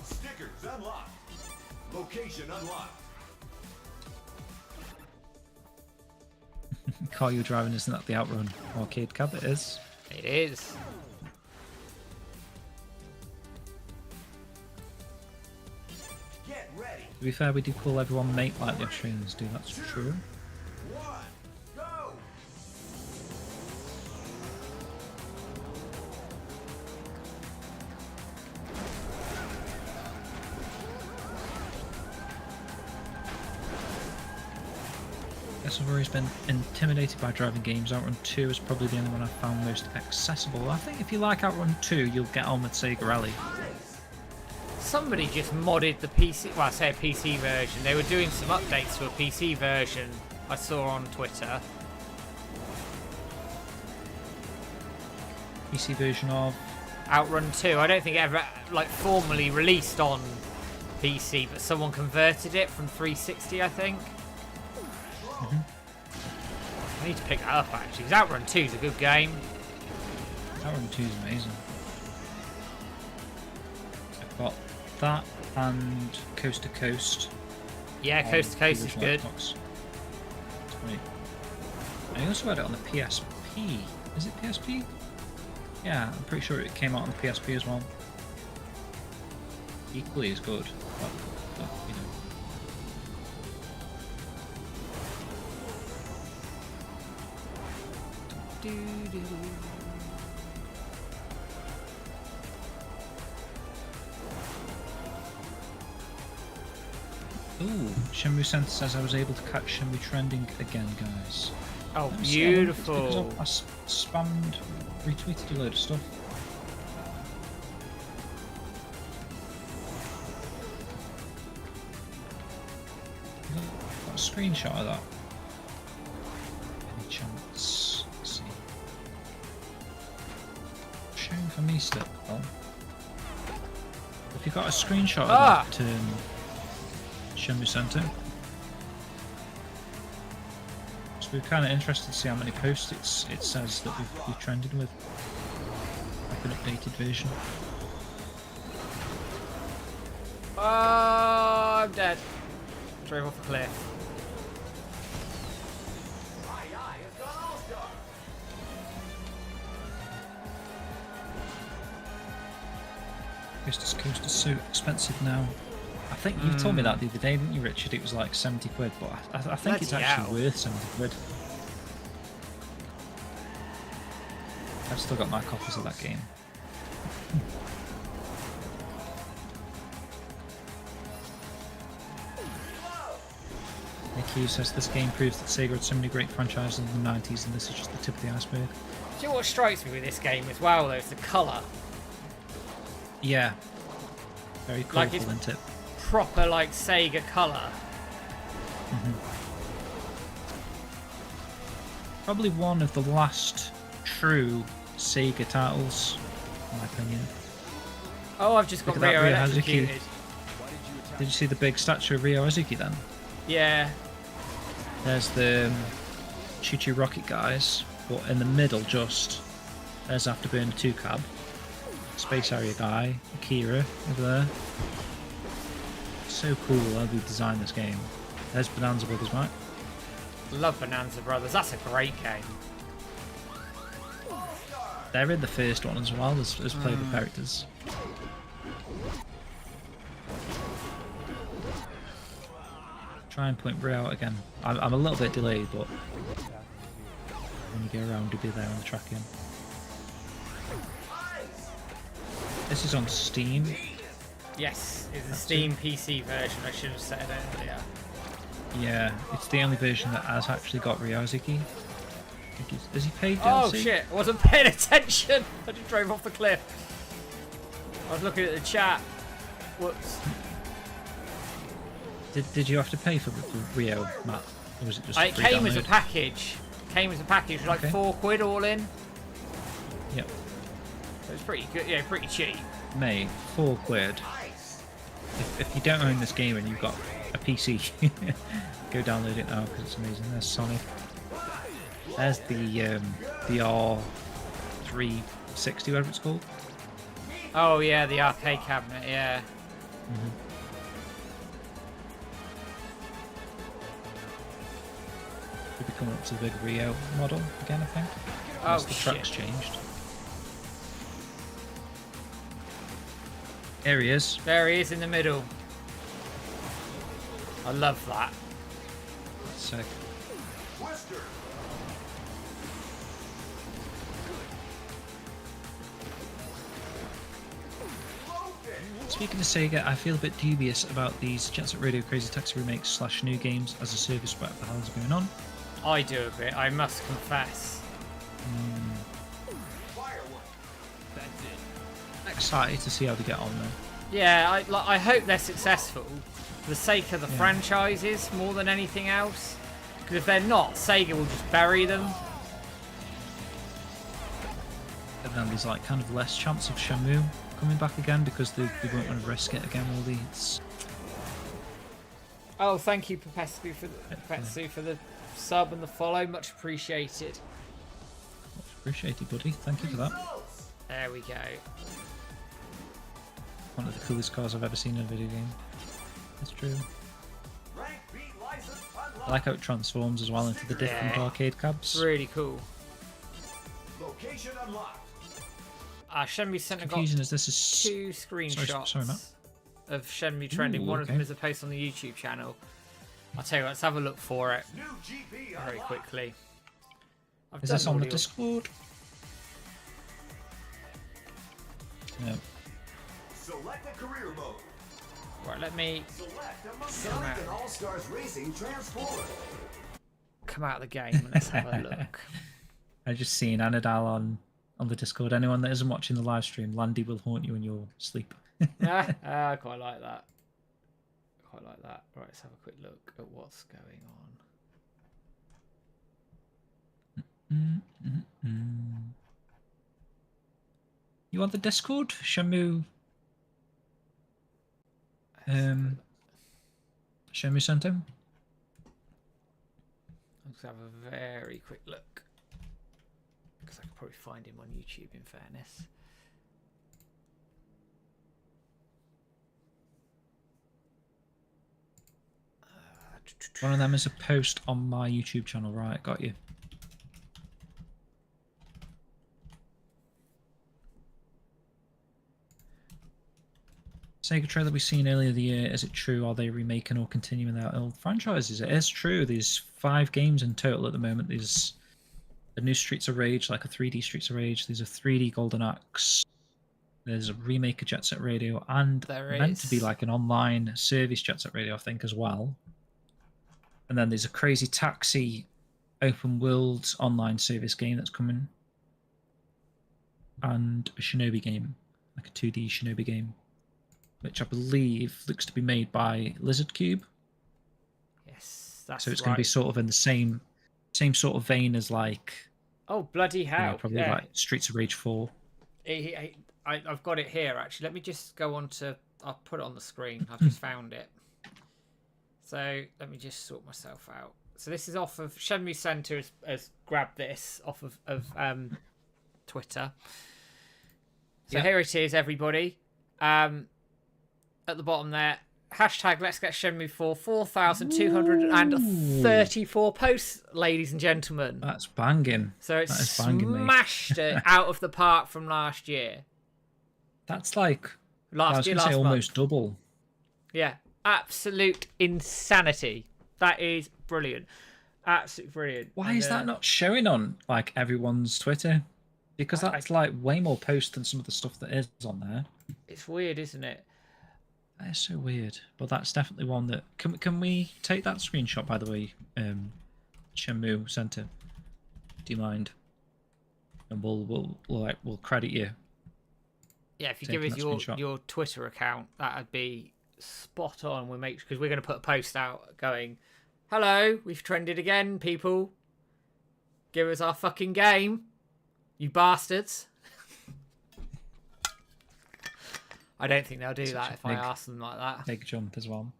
Stickers unlocked. Location unlocked. Car you're driving, isn't that the Outrun arcade cab? It is. It is. Get ready. To be fair, we do call everyone mate like the Australians do, that's true. 1, go. Guess I've always been intimidated by driving games. Outrun 2 is probably the only one I found most accessible. I think if you like Outrun 2, you'll get on with Sega Rally. Somebody just modded the PC. Well, I say a PC version. They were doing some updates to a PC version. I saw on Twitter. PC version of. Outrun 2. I don't think it ever formally released on PC, but someone converted it from 360, I think. I need to pick that up actually, because Outrun 2 is a good game. Outrun 2 is amazing. I've got that and Coast to Coast. Yeah, on Coast to Coast the is original good. Xbox. Wait. I also had it on the PSP. Is it PSP? Yeah, I'm pretty sure it came out on the PSP as well. Equally as good, but you know. Ooh, Shenmue Center says I was able to catch Shenmue trending again, guys. Oh, Let me see, I wonder if it's because beautiful. I spammed, retweeted a load of stuff. Got a screenshot of that. Any chance? Let's see. Showing for me still. Well, if you got a screenshot of that Shenmue Center. So we're kind of interested to see how many posts it says that we've trended with. Like an updated version. Oh, I'm dead. Drove off a cliff. My eye has gone all-star. Coast is so expensive now. I think you told me that the other day, didn't you, Richard? It was like 70 quid, but I think it's Bloody actually hell. worth 70 quid. I've still got my copies of that game. Nick Hughes says this game proves that Sega had so many great franchises in the 90s, and this is just the tip of the iceberg. Do you know what strikes me with this game as well, though? It's the colour. Yeah. Very colourful, Like it's isn't it? proper, like, Sega colour. Probably one of the last true Sega titles, in my opinion. Oh, I've just got Look at that Rio Rio Hazuki. electrocuted. Did you see the big statue of Rio Hazuki then? Yeah. There's the Choo-Choo Rocket guys, but in the middle just, there's Afterburner 2 cab, Space Area guy, Akira over there. So cool how they designed this game. There's Bonanza Brothers, right? Love Bonanza Brothers. That's a great game. They're in the first one as well as playable characters. Try and point Rio out again. I'm a little bit delayed, but when you go around, you'll be there on the track again. This is on Steam. Yes, it's the Steam PC version. I should have said it earlier. Yeah, it's the only version that has actually got Ryozuki. Has he paid DLC? Oh shit, I wasn't paying attention. I just drove off the cliff. I was looking at the chat. Whoops. Did you have to pay for the Rio, Matt? Or was it just a It free came as a download? package. Came as a package, like Okay. £4 all in. Yep. So it's pretty good. Yeah, pretty cheap. Mate, £4. If you don't own this game and you've got a PC, go download it now because it's amazing. There's Sonic. There's the R360, whatever it's called. Oh yeah, the arcade cabinet. Yeah. We'll be coming up to the big Rio model again, I think. Oh Unless the track's shit. changed. There he is. There he is in the middle. I love that. Sick. Twister. Speaking of Sega, I feel a bit dubious about these Jet Set Radio Crazy Taxi remakes / new games as a service. What the hell is going on? I do a bit. I must confess. Excited to see how they get on though. Yeah, I hope they're successful for the sake of the franchises more than anything else. Because if they're not, Sega will just bury them. And then there's like kind of less chance of Shenmue coming back again because they won't want to risk it again, will they? It's... Oh, thank you, Pepetsu, for the sub and the follow. Much appreciated. Much appreciated, buddy. Thank you for that. There we go. One of the coolest cars I've ever seen in a video game. That's true. Rank B license I unlocked. like how it transforms as well into the different Yeah. arcade cabs. Really cool. Location unlocked. Shenmue Center got Confusing as this is. 2 screenshots sorry, Matt. of Shenmue trending. Ooh, One of them okay. is a post on the YouTube channel. I'll tell you what, let's have a look for it New GP very unlocked. quickly. I've Is done this on the audio- Discord? No. Select a career mode. Right, let me Select a Sonic Sonic and All-Stars Racing Transformer. come out of the game and let's have a look. I just seen Anadal on the Discord. Anyone that isn't watching the live stream, Landy will haunt you in your sleep. I quite like that. Quite like that. Right, let's have a quick look at what's going on. You on the Discord? Shenmue Shenmue Center? Let's have a very quick look. Because I could probably find him on YouTube in fairness. One of them is a post on my YouTube channel, right? Got you. Sega trailer we seen earlier the year, is it true? Are they remaking or continuing their old franchises? It is true. There's 5 games in total at the moment. There's a new Streets of Rage, like a 3D Streets of Rage. There's a 3D Golden Axe. There's a remake of Jet Set Radio, and meant to be like an online service Jet Set Radio, I think, as well. And then there's a Crazy Taxi open world online service game that's coming. And a Shinobi game, like a 2D Shinobi game, which I believe looks to be made by Lizard Cube. Yes, that's so it's going to be sort of in the same sort of vein as like. Oh bloody hell! Probably like Streets of Rage 4. I've got it here actually. Let me just go on to. I'll put it on the screen. I've just found it. So let me just sort myself out. So this is off of Shenmue Center has grabbed this off of Twitter. So here it is, everybody. At the bottom there, hashtag Let's Get Shenmue 4, 4,234 posts, ladies and gentlemen. That's banging. So it's smashed it out of the park from last year. That's like last almost month. Double. Yeah, absolute insanity. That is brilliant. Absolutely brilliant. Why is that not showing on like everyone's Twitter? Because that's like way more posts than some of the stuff that is on there. It's weird, isn't it? That is so weird. But that's definitely one that can we take that screenshot, by the way, Shenmue Center? Do you mind? And we'll credit you. Yeah, if you give us your Twitter account, that'd be spot on. We'll make because we're going to put a post out going, "Hello, we've trended again, people. Give us our fucking game, you bastards." I don't think they'll do that if I ask them like that. Big jump as well.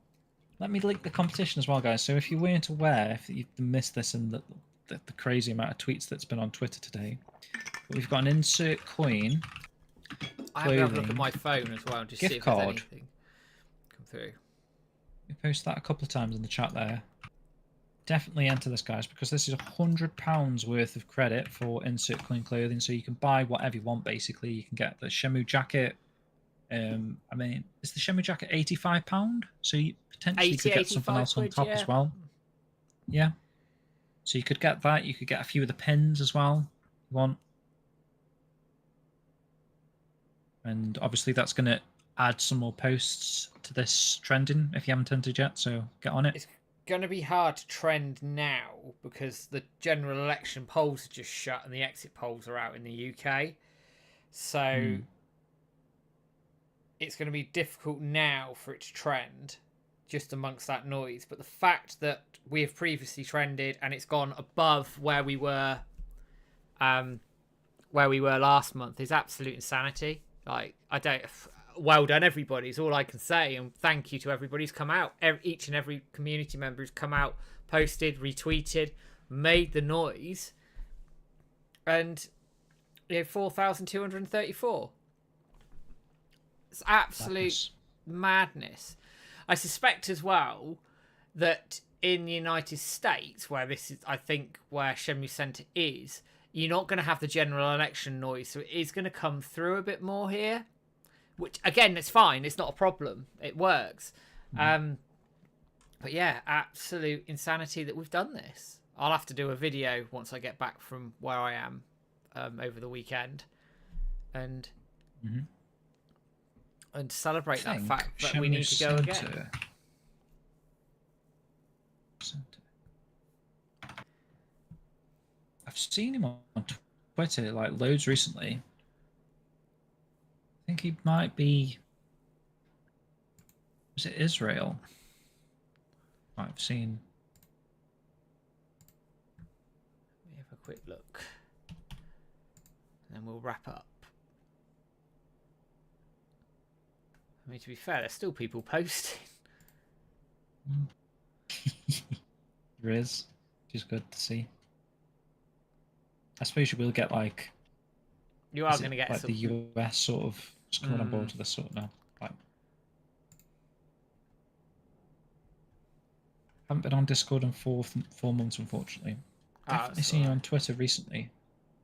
Let me link the competition as well, guys. So if you weren't aware, if you've missed this and the crazy amount of tweets that's been on Twitter today, we've got an insert coin. I have to have a look at my phone as well, just see if there's anything come through. We posted that a couple of times in the chat there. Definitely enter this, guys, because this is £100 worth of credit for insert coin clothing. So you can buy whatever you want. Basically, you can get the Shenmue jacket. I mean, is the Shenmue jacket £85? So you potentially could get something else on top as well. Yeah. So you could get that. You could get a few of the pins as well. If you want. And obviously that's going to add some more posts to this trending if you haven't entered yet, so get on it. It's going to be hard to trend now because the general election polls are just shut and the exit polls are out in the UK. So it's going to be difficult now for it to trend just amongst that noise. But the fact that we have previously trended and it's gone above where we were last month is absolute insanity. Like, well done, everybody, is all I can say. And thank you to everybody who's come out. Each and every community member who's come out, posted, retweeted, made the noise. And 4,234. It's absolute madness. I suspect as well that in the United States, where this is, I think, where Shenmue Center is, you're not going to have the general election noise, so it is going to come through a bit more here. Which, again, it's fine. It's not a problem. It works. But yeah, absolute insanity that we've done this. I'll have to do a video once I get back from where I am over the weekend. And celebrate that fact that we need to go again. I've seen him on Twitter like loads recently. I think he might be. Was it Israel? I've seen. Let me have a quick look. And then we'll wrap up. I mean, to be fair, there's still people posting. There is. Which is good to see. I suppose you will get like. You are going to get like some... the US sort of coming on board to this sort of now. Like, haven't been on Discord in four months, unfortunately. Definitely seen you on Twitter recently.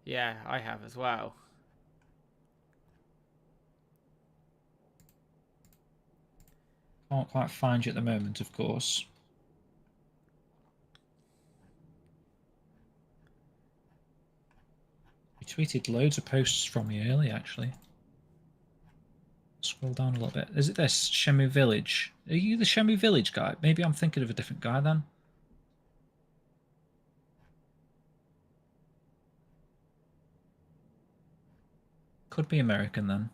Yeah, I have as well. Can't quite find you at the moment, of course. We tweeted loads of posts from you earlier, actually. Scroll down a little bit. Is it this Shenmue Village? Are you the Shenmue Village guy? Maybe I'm thinking of a different guy then. Could be American then.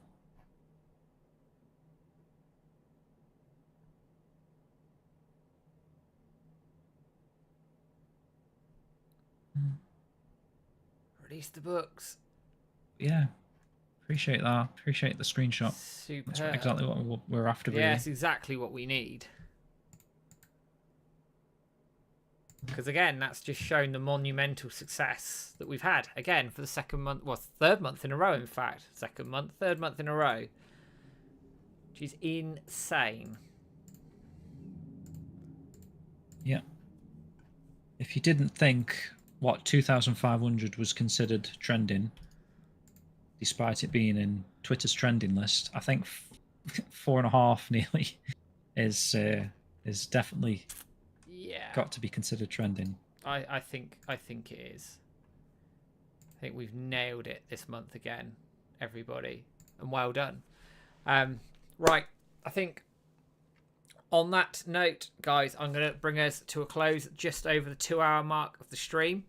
Release the books. Yeah. Appreciate that. Appreciate the screenshot. Super. That's exactly what we're after, really. Yeah, it's exactly what we need. Because again, that's just shown the monumental success that we've had. Again, for the second month, well, third month in a row, in fact. Third month in a row. Which is insane. Yeah. If you didn't think what 2,500 was considered trending, despite it being in Twitter's trending list, I think 4.5 nearly is definitely got to be considered trending. I think it is. I think we've nailed it this month again, everybody, and well done. Right, I think on that note, guys, I'm going to bring us to a close just over the 2-hour mark of the stream.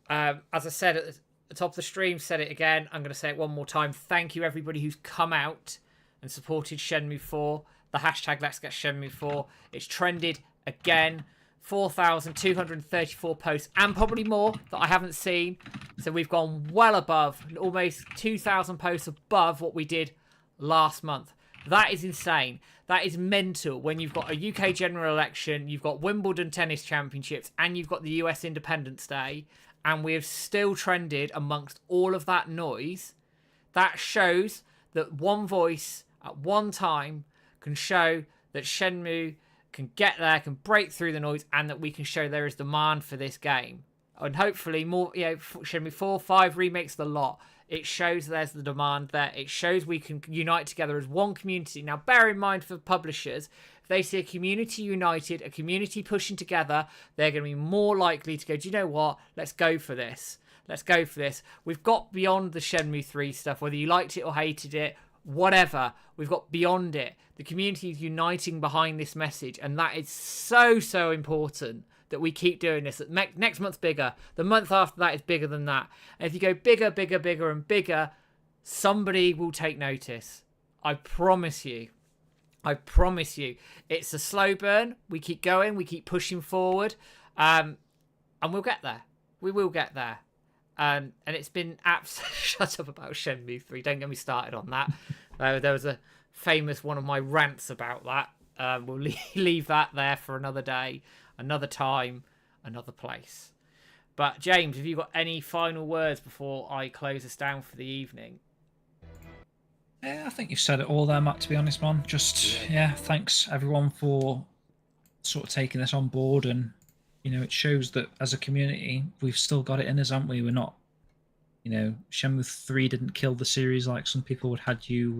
As I said at the top of the stream, said it again, I'm going to say it one more time. Thank you, everybody who's come out and supported Shenmue 4. The hashtag Let's Get Shenmue 4. It's trended again. 4,234 posts and probably more that I haven't seen. So we've gone well above, almost 2,000 posts above what we did last month. That is insane. That is mental when you've got a UK general election, you've got Wimbledon Tennis Championships, and you've got the US Independence Day, and we have still trended amongst all of that noise. That shows that one voice at one time can show that Shenmue can get there, can break through the noise, and that we can show there is demand for this game. And hopefully more, Shenmue 4, 5 remakes the lot. It shows there's the demand there. It shows we can unite together as one community. Now, bear in mind for publishers, if they see a community united, a community pushing together, they're going to be more likely to go, do you know what? Let's go for this. Let's go for this. We've got beyond the Shenmue 3 stuff, whether you liked it or hated it, whatever. We've got beyond it. The community is uniting behind this message, and that is so, so important that we keep doing this. Next month's bigger. The month after that is bigger than that. And if you go bigger, bigger, bigger, and bigger, somebody will take notice. I promise you. I promise you. It's a slow burn. We keep going. We keep pushing forward. And we'll get there. We will get there. And it's been absolutely... Shut up about Shenmue 3. Don't get me started on that. There was a famous one of my rants about that. We'll leave that there for another day, another time, another place. But James, have you got any final words before I close us down for the evening? Yeah, I think you've said it all there, Matt, to be honest, man. Just, thanks everyone for sort of taking this on board. And, it shows that as a community, we've still got it in us, haven't we? We're not, Shenmue 3 didn't kill the series like some people would have you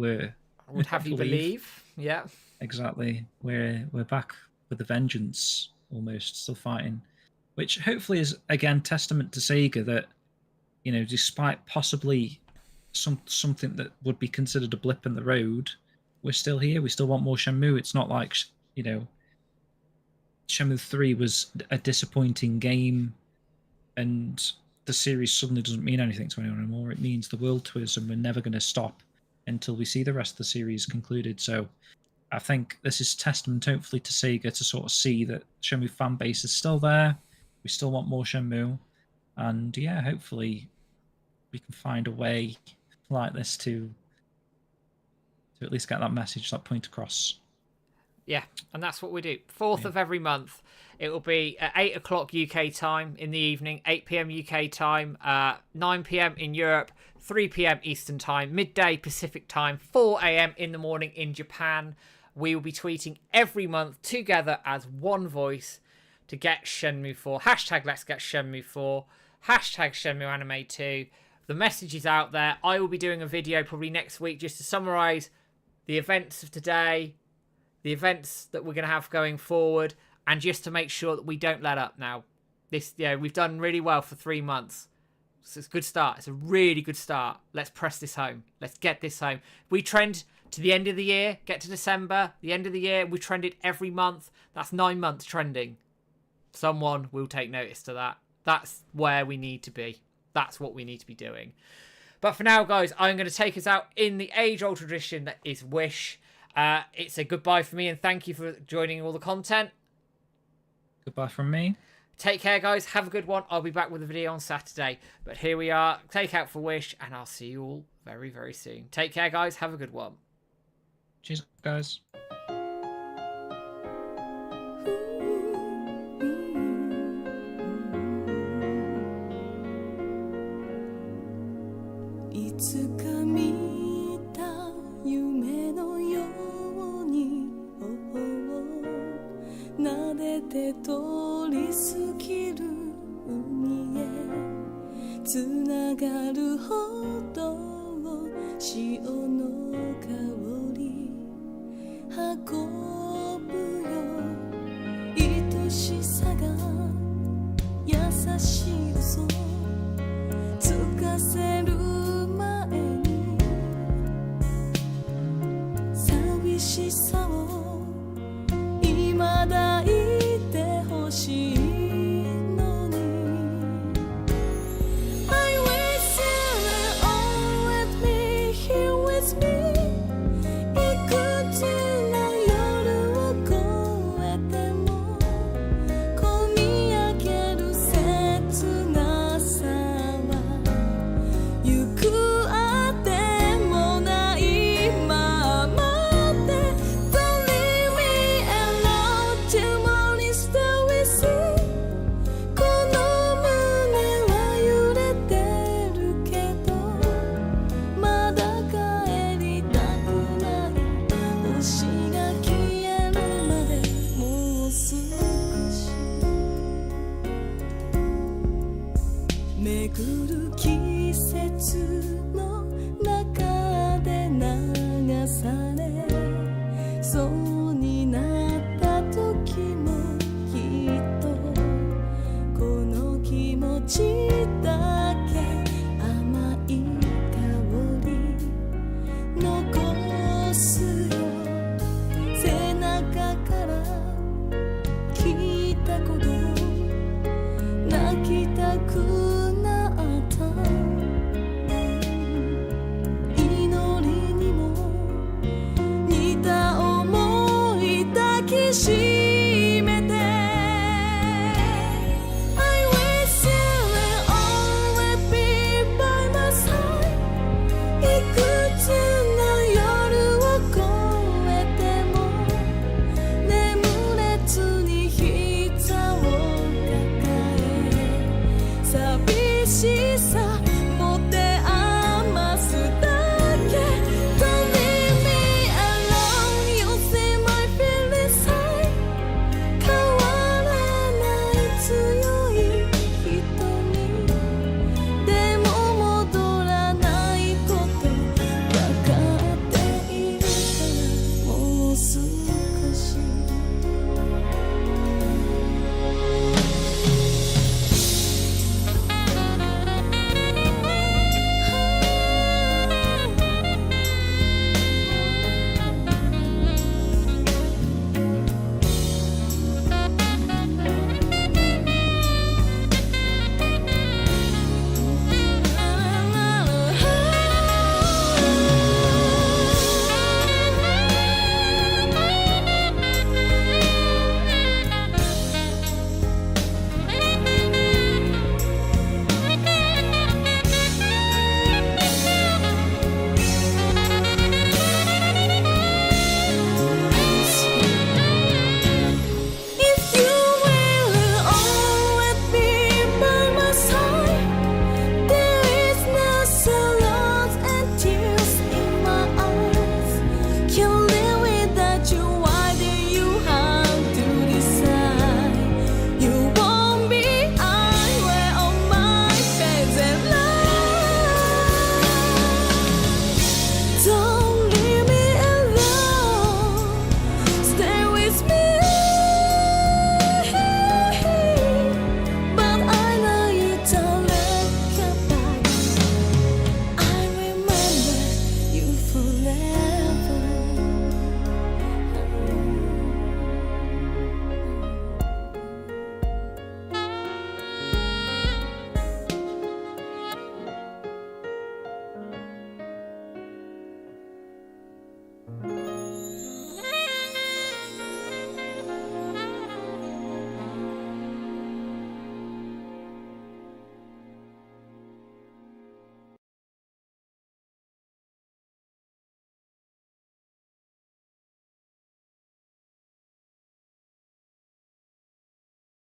believe. Yeah. Exactly. We're back with a vengeance, almost, still fighting. Which hopefully is, again, testament to SEGA that, despite possibly something that would be considered a blip in the road, we're still here. We still want more Shenmue. It's not like, Shenmue 3 was a disappointing game and the series suddenly doesn't mean anything to anyone anymore. It means the world to us, and we're never going to stop until we see the rest of the series concluded. So I think this is testament, hopefully, to SEGA to sort of see that Shenmue fan base is still there. We still want more Shenmue. And hopefully we can find a way like this to at least get that message, that point across. Yeah, and that's what we do. 4th of every month. It will be at 8 o'clock UK time in the evening, 8 p.m. UK time, 9 p.m. in Europe, 3 p.m. Eastern time, midday Pacific time, 4 a.m. in the morning in Japan. We will be tweeting every month together as one voice to get Shenmue 4. Hashtag Let's Get Shenmue 4. Hashtag Shenmue Anime 2. The message is out there. I will be doing a video probably next week just to summarise the events of today, the events that we're going to have going forward, and just to make sure that we don't let up now. We've done really well for 3 months. So it's a good start. It's a really good start. Let's press this home. Let's get this home. We trend to the end of the year, get to December, the end of the year, we trended every month. That's 9 months trending. Someone will take notice to that. That's where we need to be. That's what we need to be doing. But for now, guys, I'm going to take us out in the age-old tradition that is Wish. It's a goodbye for me, and thank you for joining all the content. Goodbye from me. Take care, guys. Have a good one. I'll be back with a video on Saturday. But here we are. Take out for Wish, and I'll see you all very, very soon. Take care, guys. Have a good one. Cheers, guys. いつか見た夢のように頬を撫でて通り過ぎる海へつながる方